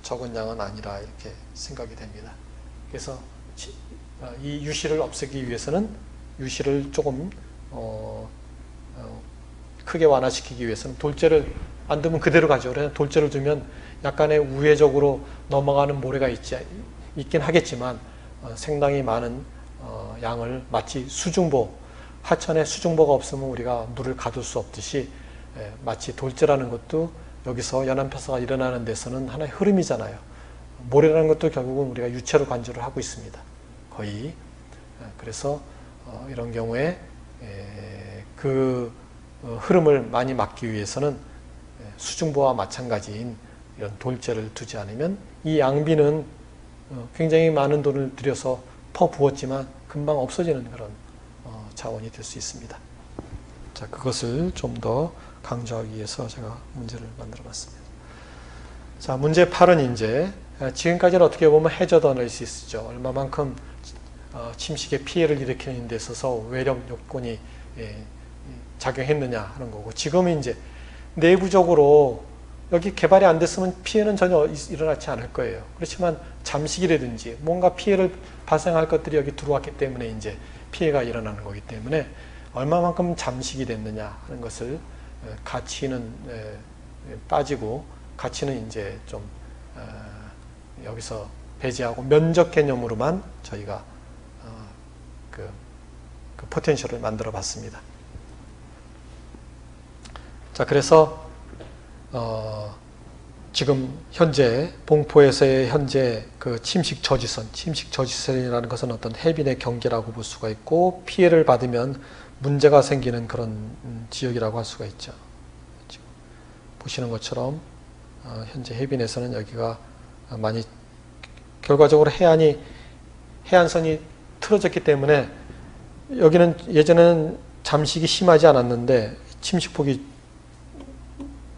적은 양은 아니라 이렇게 생각이 됩니다. 그래서 이 유실을 없애기 위해서는 유실을 조금 크게 완화시키기 위해서는 돌재를 안 두면 그대로 가죠. 그래서 돌재를 두면 약간의 우회적으로 넘어가는 모래가 있긴 하겠지만 상당히 많은 양을 마치 수중보, 하천에 수중보가 없으면 우리가 물을 가둘 수 없듯이 마치 돌재라는 것도 여기서 연안폐사가 일어나는 데서는 하나의 흐름이잖아요. 모래라는 것도 결국은 우리가 유체로 간주를 하고 있습니다. 거의. 그래서 이런 경우에 그 흐름을 많이 막기 위해서는 수중보와 마찬가지인 이런 돌재를 두지 않으면 이 양빈은 굉장히 많은 돈을 들여서 퍼부었지만 금방 없어지는 그런 자원이 될 수 있습니다. 자, 그것을 좀 더 강조하기 위해서 제가 문제를 만들어 봤습니다. 자, 문제 8은 이제 지금까지는 어떻게 보면 해저드 어널리시스죠. 얼마만큼 침식의 피해를 일으키는 데 있어서 외력 요건이 작용했느냐 하는 거고, 지금은 이제 내부적으로 여기 개발이 안 됐으면 피해는 전혀 일어나지 않을 거예요. 그렇지만 잠식이라든지 뭔가 피해를 발생할 것들이 여기 들어왔기 때문에 이제 피해가 일어나는 거기 때문에 얼마만큼 잠식이 됐느냐 하는 것을 가치는 빠지고 가치는 이제 좀 여기서 배제하고 면적 개념으로만 저희가 그 포텐셜을 만들어 봤습니다. 자, 그래서 지금 현재 봉포에서의 현재 그 침식 저지선이라는 것은 어떤 해빈의 경계라고 볼 수가 있고, 피해를 받으면 문제가 생기는 그런 지역이라고 할 수가 있죠. 지금 보시는 것처럼 현재 해빈에서는 여기가 많이 결과적으로 해안선이 틀어졌기 때문에 여기는 예전에는 잠식이 심하지 않았는데 침식폭이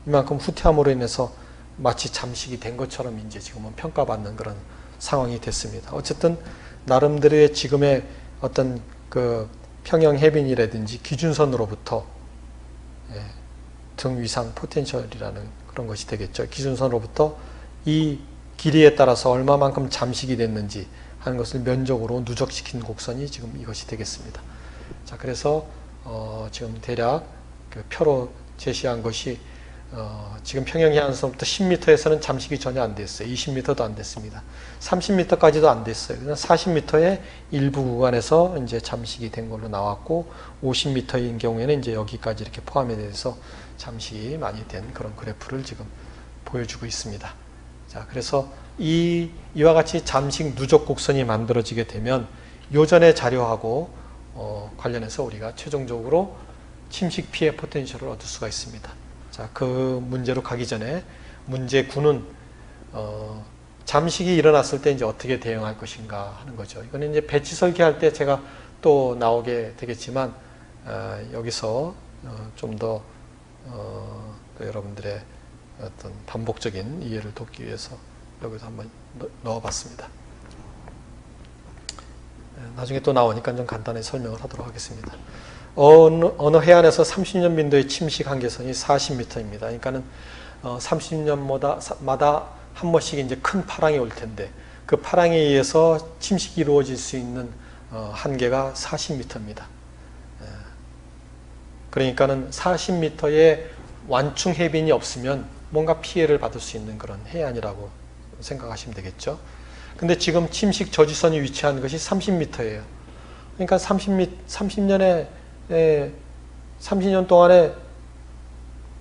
이만큼 후퇴함으로 인해서 마치 잠식이 된 것처럼 이제 지금은 평가받는 그런 상황이 됐습니다. 어쨌든 나름대로의 지금의 어떤 그 평형 해빈이라든지 기준선으로부터 등 위상 포텐셜이라는 그런 것이 되겠죠. 기준선으로부터 이 길이에 따라서 얼마만큼 잠식이 됐는지 하는 것을 면적으로 누적시킨 곡선이 지금 이것이 되겠습니다. 자, 그래서 지금 대략 그 표로 제시한 것이 지금 평형해안선부터 10m에서는 잠식이 전혀 안 됐어요. 20m도 안 됐습니다. 30m까지도 안 됐어요. 그냥 40m의 일부 구간에서 이제 잠식이 된 걸로 나왔고, 50m인 경우에는 이제 여기까지 이렇게 포함이 돼서 잠식이 많이 된 그런 그래프를 지금 보여주고 있습니다. 자, 그래서 이와 같이 잠식 누적 곡선이 만들어지게 되면 요전의 자료하고 관련해서 우리가 최종적으로 침식 피해 포텐셜을 얻을 수가 있습니다. 자, 그 문제로 가기 전에 문제 9는 잠식이 일어났을 때 이제 어떻게 대응할 것인가 하는 거죠. 이거는 이제 배치 설계할 때 제가 또 나오게 되겠지만 여기서 좀 더 여러분들의 어떤 반복적인 이해를 돕기 위해서 여기서 한번 넣어봤습니다. 나중에 또 나오니까 좀 간단히 설명을 하도록 하겠습니다. 어느 해안에서 30년 빈도의 침식 한계선이 40m입니다. 그러니까는 30년마다 한 번씩 이제 큰 파랑이 올 텐데, 그 파랑에 의해서 침식이 이루어질 수 있는 한계가 40m입니다. 그러니까는 40m의 완충 해변이 없으면 뭔가 피해를 받을 수 있는 그런 해안이라고 생각하시면 되겠죠. 근데 지금 침식 저지선이 위치한 것이 30m예요. 그러니까 30년 동안에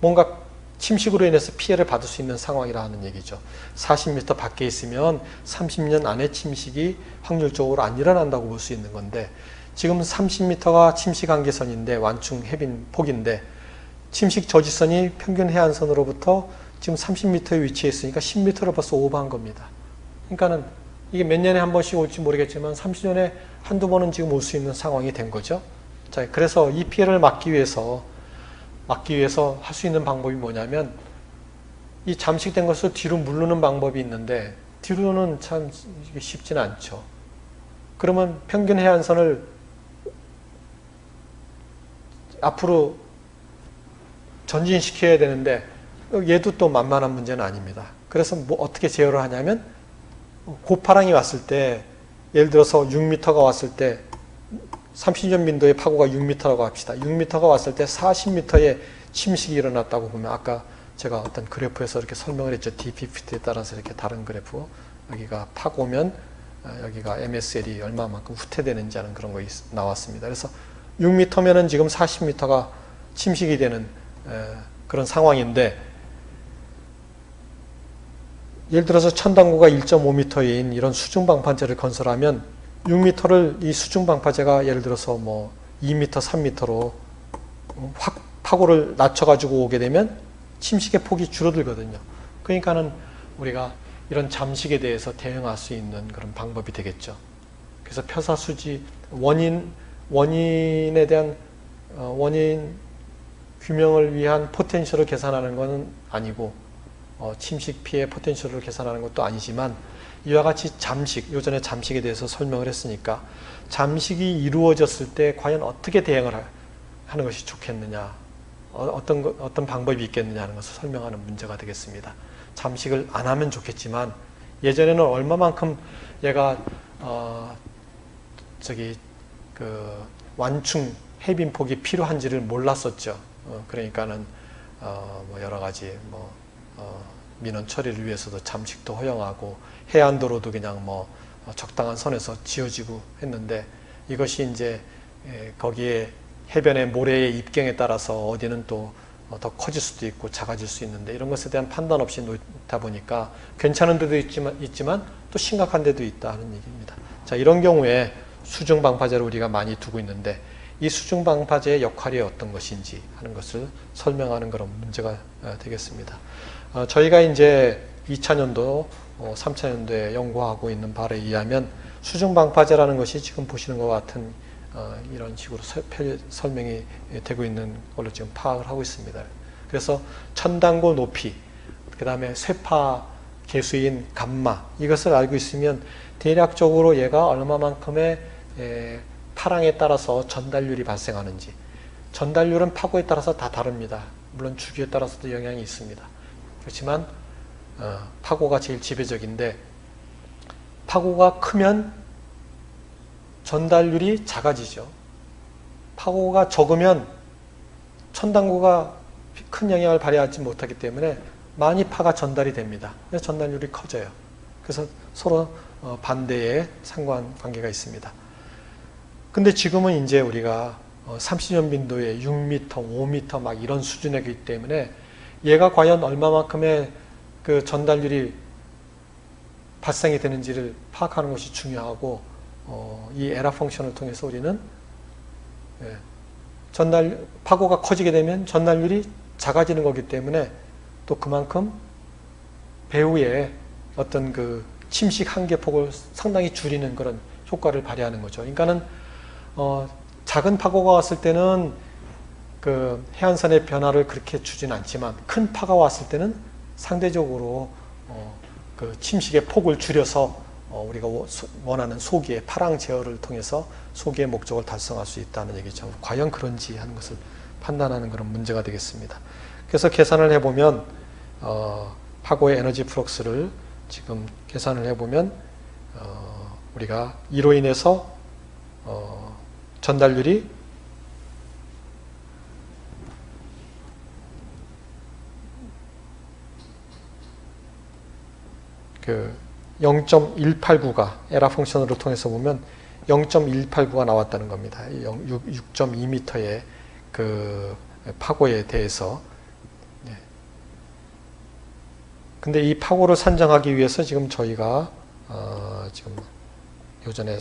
뭔가 침식으로 인해서 피해를 받을 수 있는 상황이라는 얘기죠. 40m 밖에 있으면 30년 안에 침식이 확률적으로 안 일어난다고 볼 수 있는 건데, 지금 30m가 침식 한계선인데, 완충 해변 폭인데, 침식 저지선이 평균 해안선으로부터 지금 30m에 위치해 있으니까 10m를 벌써 오버한 겁니다. 그러니까는 이게 몇 년에 한 번씩 올지 모르겠지만 30년에 한두 번은 지금 올 수 있는 상황이 된 거죠. 자, 그래서 이 피해를 막기 위해서 할 수 있는 방법이 뭐냐면, 이 잠식된 것을 뒤로 물르는 방법이 있는데, 뒤로는 참 쉽지는 않죠. 그러면 평균 해안선을 앞으로 전진시켜야 되는데, 얘도 또 만만한 문제는 아닙니다. 그래서 뭐 어떻게 제어를 하냐면, 고파랑이 왔을 때, 예를 들어서 6m가 왔을 때 30년 빈도의 파고가 6m라고 합시다. 6m가 왔을 때 40m의 침식이 일어났다고 보면, 아까 제가 어떤 그래프에서 이렇게 설명을 했죠. DPFT에 따라서 이렇게 다른 그래프, 여기가 파고면 여기가 MSL이 얼마만큼 후퇴되는지 하는 그런 거 나왔습니다. 그래서 6m면은 지금 40m가 침식이 되는 그런 상황인데, 예를 들어서 천당구가 1.5m인 이런 수중방파제를 건설하면 6m를 이 수중방파제가 예를 들어서 뭐 2m, 3m로 확 파고를 낮춰가지고 오게 되면 침식의 폭이 줄어들거든요. 그러니까는 우리가 이런 잠식에 대해서 대응할 수 있는 그런 방법이 되겠죠. 그래서 표사수지 원인에 대한 원인 규명을 위한 포텐셜을 계산하는 것은 아니고, 침식 피해 포텐셜을 계산하는 것도 아니지만, 이와 같이 잠식, 요전에 잠식에 대해서 설명을 했으니까 잠식이 이루어졌을 때 과연 어떻게 대응을 하는 것이 좋겠느냐, 어떤 방법이 있겠느냐 하는 것을 설명하는 문제가 되겠습니다. 잠식을 안 하면 좋겠지만, 예전에는 얼마만큼 얘가 완충 해빈폭이 필요한지를 몰랐었죠. 그러니까는 뭐 여러 가지 민원 처리를 위해서도 잠식도 허용하고, 해안도로도 그냥 뭐 적당한 선에서 지어지고 했는데, 이것이 이제 거기에 해변의 모래의 입경에 따라서 어디는 또 더 커질 수도 있고 작아질 수 있는데, 이런 것에 대한 판단 없이 놓다 보니까 괜찮은 데도 있지만 또 심각한 데도 있다는 얘기입니다. 자, 이런 경우에 수중방파제를 우리가 많이 두고 있는데, 이 수중방파제의 역할이 어떤 것인지 하는 것을 설명하는 그런 문제가 되겠습니다. 저희가 이제 2차년도, 3차년도에 연구하고 있는 바에 의하면 수중방파제라는 것이 지금 보시는 것 같은 이런 식으로 설명이 되고 있는 걸로 지금 파악을 하고 있습니다. 그래서 천단고 높이, 그 다음에 쇠파 계수인 감마, 이것을 알고 있으면 대략적으로 얘가 얼마만큼의 파랑에 따라서 전달률이 발생하는지, 전달률은 파고에 따라서 다 다릅니다. 물론 주기에 따라서도 영향이 있습니다. 그렇지만 파고가 제일 지배적인데, 파고가 크면 전달률이 작아지죠. 파고가 적으면 천당구가 큰 영향을 발휘하지 못하기 때문에 많이 파가 전달이 됩니다. 그래서 전달률이 커져요. 그래서 서로 반대의 상관관계가 있습니다. 근데 지금은 이제 우리가 30년 빈도에 6m, 5m 막 이런 수준이기 때문에 얘가 과연 얼마만큼의 그 전달률이 발생이 되는지를 파악하는 것이 중요하고, 이 에라 펑션을 통해서 우리는 파고가 커지게 되면 전달률이 작아지는 거기 때문에 또 그만큼 배후에 어떤 그 침식 한계폭을 상당히 줄이는 그런 효과를 발휘하는 거죠. 그러니까는 작은 파고가 왔을 때는 그 해안선의 변화를 그렇게 주지는 않지만 큰 파가 왔을 때는 상대적으로 그 침식의 폭을 줄여서 우리가 원하는 소기의 파랑 제어를 통해서 소기의 목적을 달성할 수 있다는 얘기죠. 과연 그런지 하는 것을 판단하는 그런 문제가 되겠습니다. 그래서 계산을 해보면 파고의 에너지 플럭스를 지금 계산을 해보면 우리가 이로 인해서 전달률이 그 0.189가 에라 펑션으로 통해서 보면 0.189가 나왔다는 겁니다. 6.2m의 그 파고에 대해서. 근데 이 파고를 산정하기 위해서 지금 저희가 지금 요전에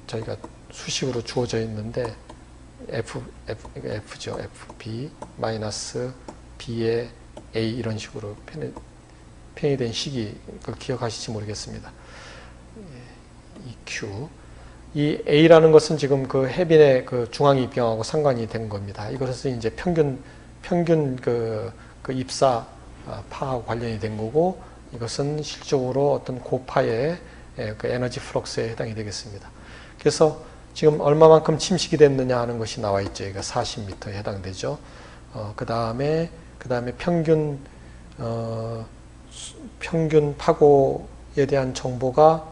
저희가 수식으로 주어져 있는데 F죠. FB 마이너스 B의 A 이런 식으로 편의된 식이 그걸 기억하실지 모르겠습니다. 이 Q. 이 A라는 것은 지금 그 해빈의 그 중앙이병하고 상관이 된 겁니다. 이것은 이제 평균 그 입사 파하고 관련이 된 거고, 이것은 실적으로 어떤 고파의 그 에너지 플럭스에 해당이 되겠습니다. 그래서 지금 얼마만큼 침식이 됐느냐 하는 것이 나와 있죠. 이거 40m에 해당되죠. 그 다음에 평균 파고에 대한 정보가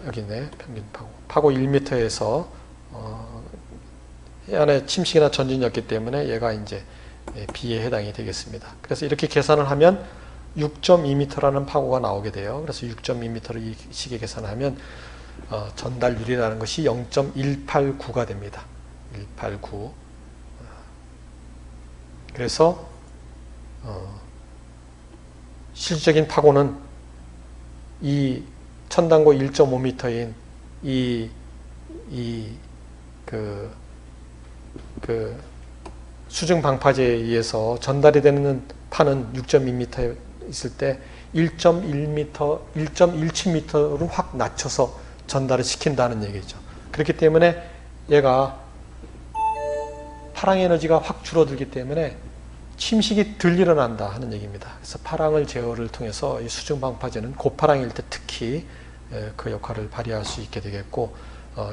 여기 있네. 평균 파고 1m에서 해안에 침식이나 전진이 없기 때문에 얘가 이제 B에 해당이 되겠습니다. 그래서 이렇게 계산을 하면 6.2m라는 파고가 나오게 돼요. 그래서 6.2m를 이 식에 계산하면 전달률이라는 것이 0.189가 됩니다. 189. 그래서 실질적인 파고는 이 천단고 1.5m인 그 수중 방파제에 의해서 전달이 되는 파는 6.2m에 있을 때 1.1m, 1.17m로 확 낮춰서 전달을 시킨다는 얘기죠. 그렇기 때문에 얘가 파랑 에너지가 확 줄어들기 때문에 침식이 덜 일어난다 하는 얘기입니다. 그래서 파랑을 제어를 통해서 이 수중 방파제는 고파랑일 때 특히 그 역할을 발휘할 수 있게 되겠고,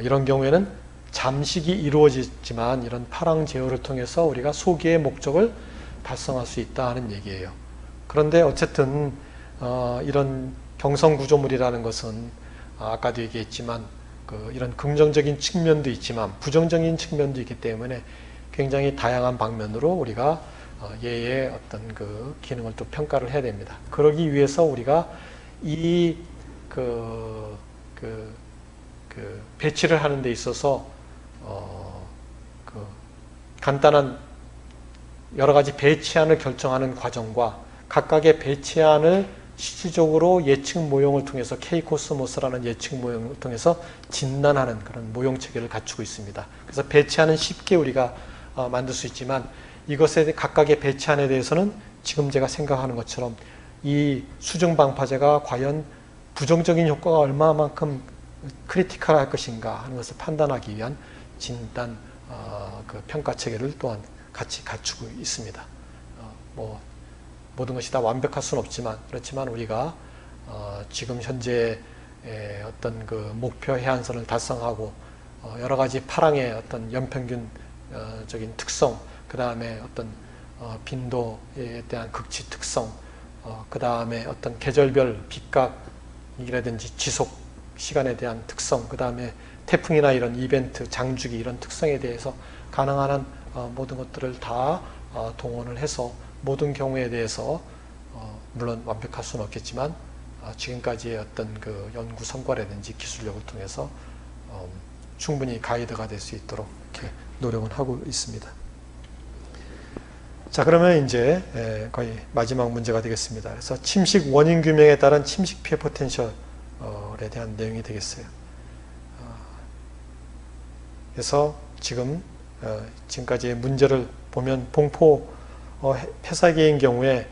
이런 경우에는 잠식이 이루어지지만 이런 파랑 제어를 통해서 우리가 소기의 목적을 달성할 수 있다 하는 얘기예요. 그런데 어쨌든 이런 경성 구조물이라는 것은 아까도 얘기했지만 이런 긍정적인 측면도 있지만 부정적인 측면도 있기 때문에 굉장히 다양한 방면으로 우리가 얘의 어떤 그 기능을 또 평가를 해야 됩니다. 그러기 위해서 우리가 이 배치를 하는 데 있어서 간단한 여러 가지 배치안을 결정하는 과정과 각각의 배치안을 실질적으로 예측 모형을 통해서 K코스모스라는 예측 모형을 통해서 진단하는 그런 모형 체계를 갖추고 있습니다. 그래서 배치안은 쉽게 우리가 만들 수 있지만 이것에 각각의 배치안에 대해서는 지금 제가 생각하는 것처럼 이 수중 방파제가 과연 부정적인 효과가 얼마만큼 크리티컬할 것인가 하는 것을 판단하기 위한 진단 그 평가 체계를 또한 같이 갖추고 있습니다. 모든 것이 다 완벽할 수는 없지만 그렇지만 우리가 지금 현재 어떤 그 목표 해안선을 달성하고 여러 가지 파랑의 어떤 연평균적인 특성, 그 다음에 어떤 빈도에 대한 극치 특성, 그 다음에 어떤 계절별 빛각이라든지 지속 시간에 대한 특성, 그 다음에 태풍이나 이런 이벤트, 장주기 이런 특성에 대해서 가능한 한 모든 것들을 다 동원을 해서 모든 경우에 대해서 물론 완벽할 수는 없겠지만 지금까지의 어떤 그 연구 성과라든지 기술력을 통해서 충분히 가이드가 될 수 있도록 이렇게 노력은 하고 있습니다. 자, 그러면 이제 거의 마지막 문제가 되겠습니다. 그래서 침식 원인 규명에 따른 침식 피해 포텐셜에 대한 내용이 되겠어요. 그래서 지금까지의 문제를 보면 봉포 폐사기의 경우에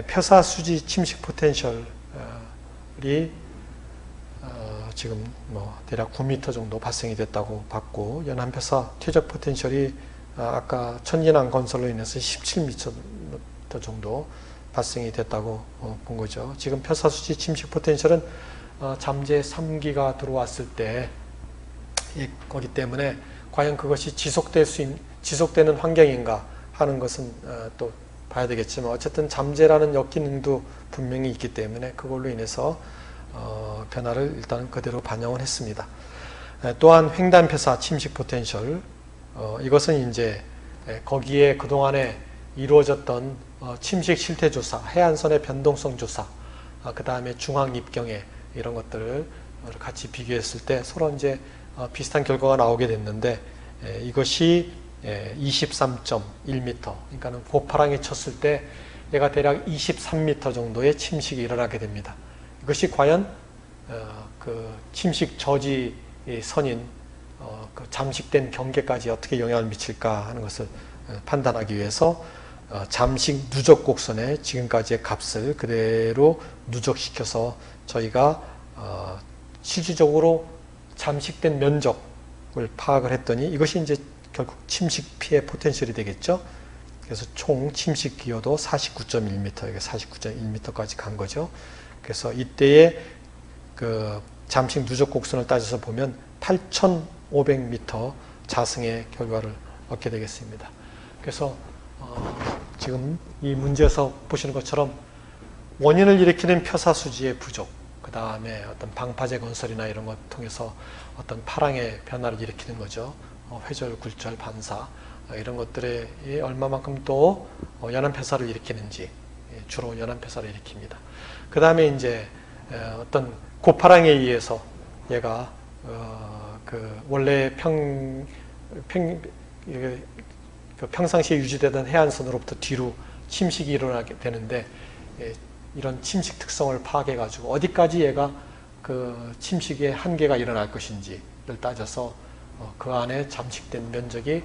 폐사 수지 침식 포텐셜이 지금 대략 9m 정도 발생이 됐다고 봤고, 연안폐사 퇴적 포텐셜이 아까 천진항 건설로 인해서 17m 정도 발생이 됐다고 본 거죠. 지금 폐사 수지 침식 포텐셜은 잠재 3기가 들어왔을 때 거기 때문에 과연 그것이 지속되는 환경인가 하는 것은 또 봐야 되겠지만, 어쨌든 잠재라는 역기능도 분명히 있기 때문에 그걸로 인해서 변화를 일단 그대로 반영을 했습니다. 또한 횡단폐사 침식 포텐셜, 이것은 이제 거기에 그동안에 이루어졌던 침식 실태 조사, 해안선의 변동성 조사, 그 다음에 중앙 입경해 이런 것들을 같이 비교했을 때 서로 이제 비슷한 결과가 나오게 됐는데, 이것이 23.1m, 그러니까는 고파랑이 쳤을 때 얘가 대략 23m 정도의 침식이 일어나게 됩니다. 이것이 과연 그 침식 저지 선인 그 잠식된 경계까지 어떻게 영향을 미칠까 하는 것을 판단하기 위해서 잠식 누적 곡선의 지금까지의 값을 그대로 누적시켜서 저희가 실질적으로 잠식된 면적을 파악을 했더니 이것이 이제 결국 침식 피해 포텐셜이 되겠죠. 그래서 총 침식 기여도 49.1m, 이게 49.1m까지 간 거죠. 그래서 이때의 그 잠식 누적 곡선을 따져서 보면 8,500m 자승의 결과를 얻게 되겠습니다. 그래서 지금 이 문제에서 보시는 것처럼 원인을 일으키는 표사수지의 부족, 그 다음에 어떤 방파제 건설이나 이런 것 통해서 어떤 파랑의 변화를 일으키는 거죠. 회절, 굴절, 반사 이런 것들에 얼마만큼 또 연안폐사를 일으키는지, 주로 연안폐사를 일으킵니다. 그 다음에 이제 어떤 고파랑에 의해서 얘가 그 원래 평상시에 유지되던 해안선으로부터 뒤로 침식이 일어나게 되는데, 이런 침식 특성을 파악해 가지고 어디까지 얘가 그 침식의 한계가 일어날 것인지를 따져서 그 안에 잠식된 면적이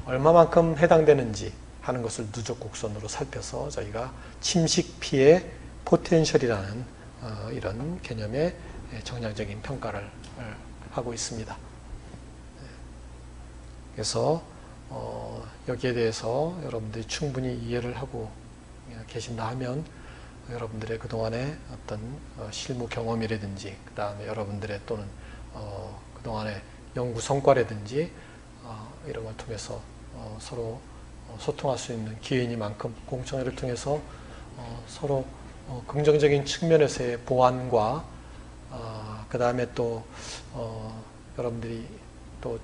얼마만큼 해당되는지 하는 것을 누적 곡선으로 살펴서 저희가 침식 피해 포텐셜이라는 이런 개념의 정량적인 평가를 하고 있습니다. 그래서 여기에 대해서 여러분들이 충분히 이해를 하고 계신다 하면 여러분들의 그동안의 어떤 실무 경험이라든지, 그 다음에 여러분들의 또는 그동안의 연구 성과라든지 이런 걸 통해서 서로 소통할 수 있는 기회이니만큼 공청회를 통해서 서로 긍정적인 측면에서의 보완과 그 다음에 또 여러분들이 또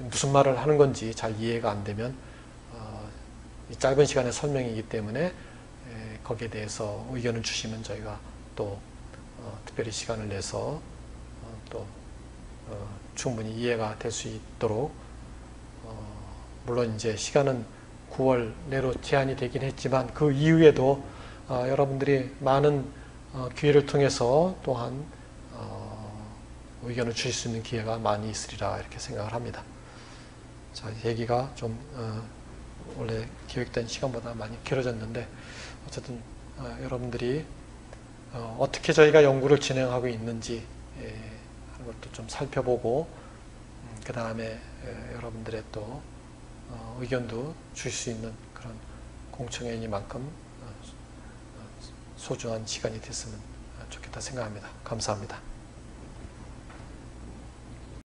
무슨 말을 하는 건지 잘 이해가 안 되면 짧은 시간의 설명이기 때문에 거기에 대해서 의견을 주시면 저희가 또 특별히 시간을 내서 또 충분히 이해가 될 수 있도록, 물론 이제 시간은 9월 내로 제한이 되긴 했지만 그 이후에도 여러분들이 많은 기회를 통해서 또한 의견을 주실 수 있는 기회가 많이 있으리라 이렇게 생각을 합니다. 자, 얘기가 좀 원래 계획된 시간보다 많이 길어졌는데, 어쨌든 여러분들이 어떻게 저희가 연구를 진행하고 있는지 하는 것도 좀 살펴보고, 그 다음에 여러분들의 또 의견도 주실 수 있는 그런 공청회이니만큼 소중한 시간이 됐으면 좋겠다 생각합니다. 감사합니다.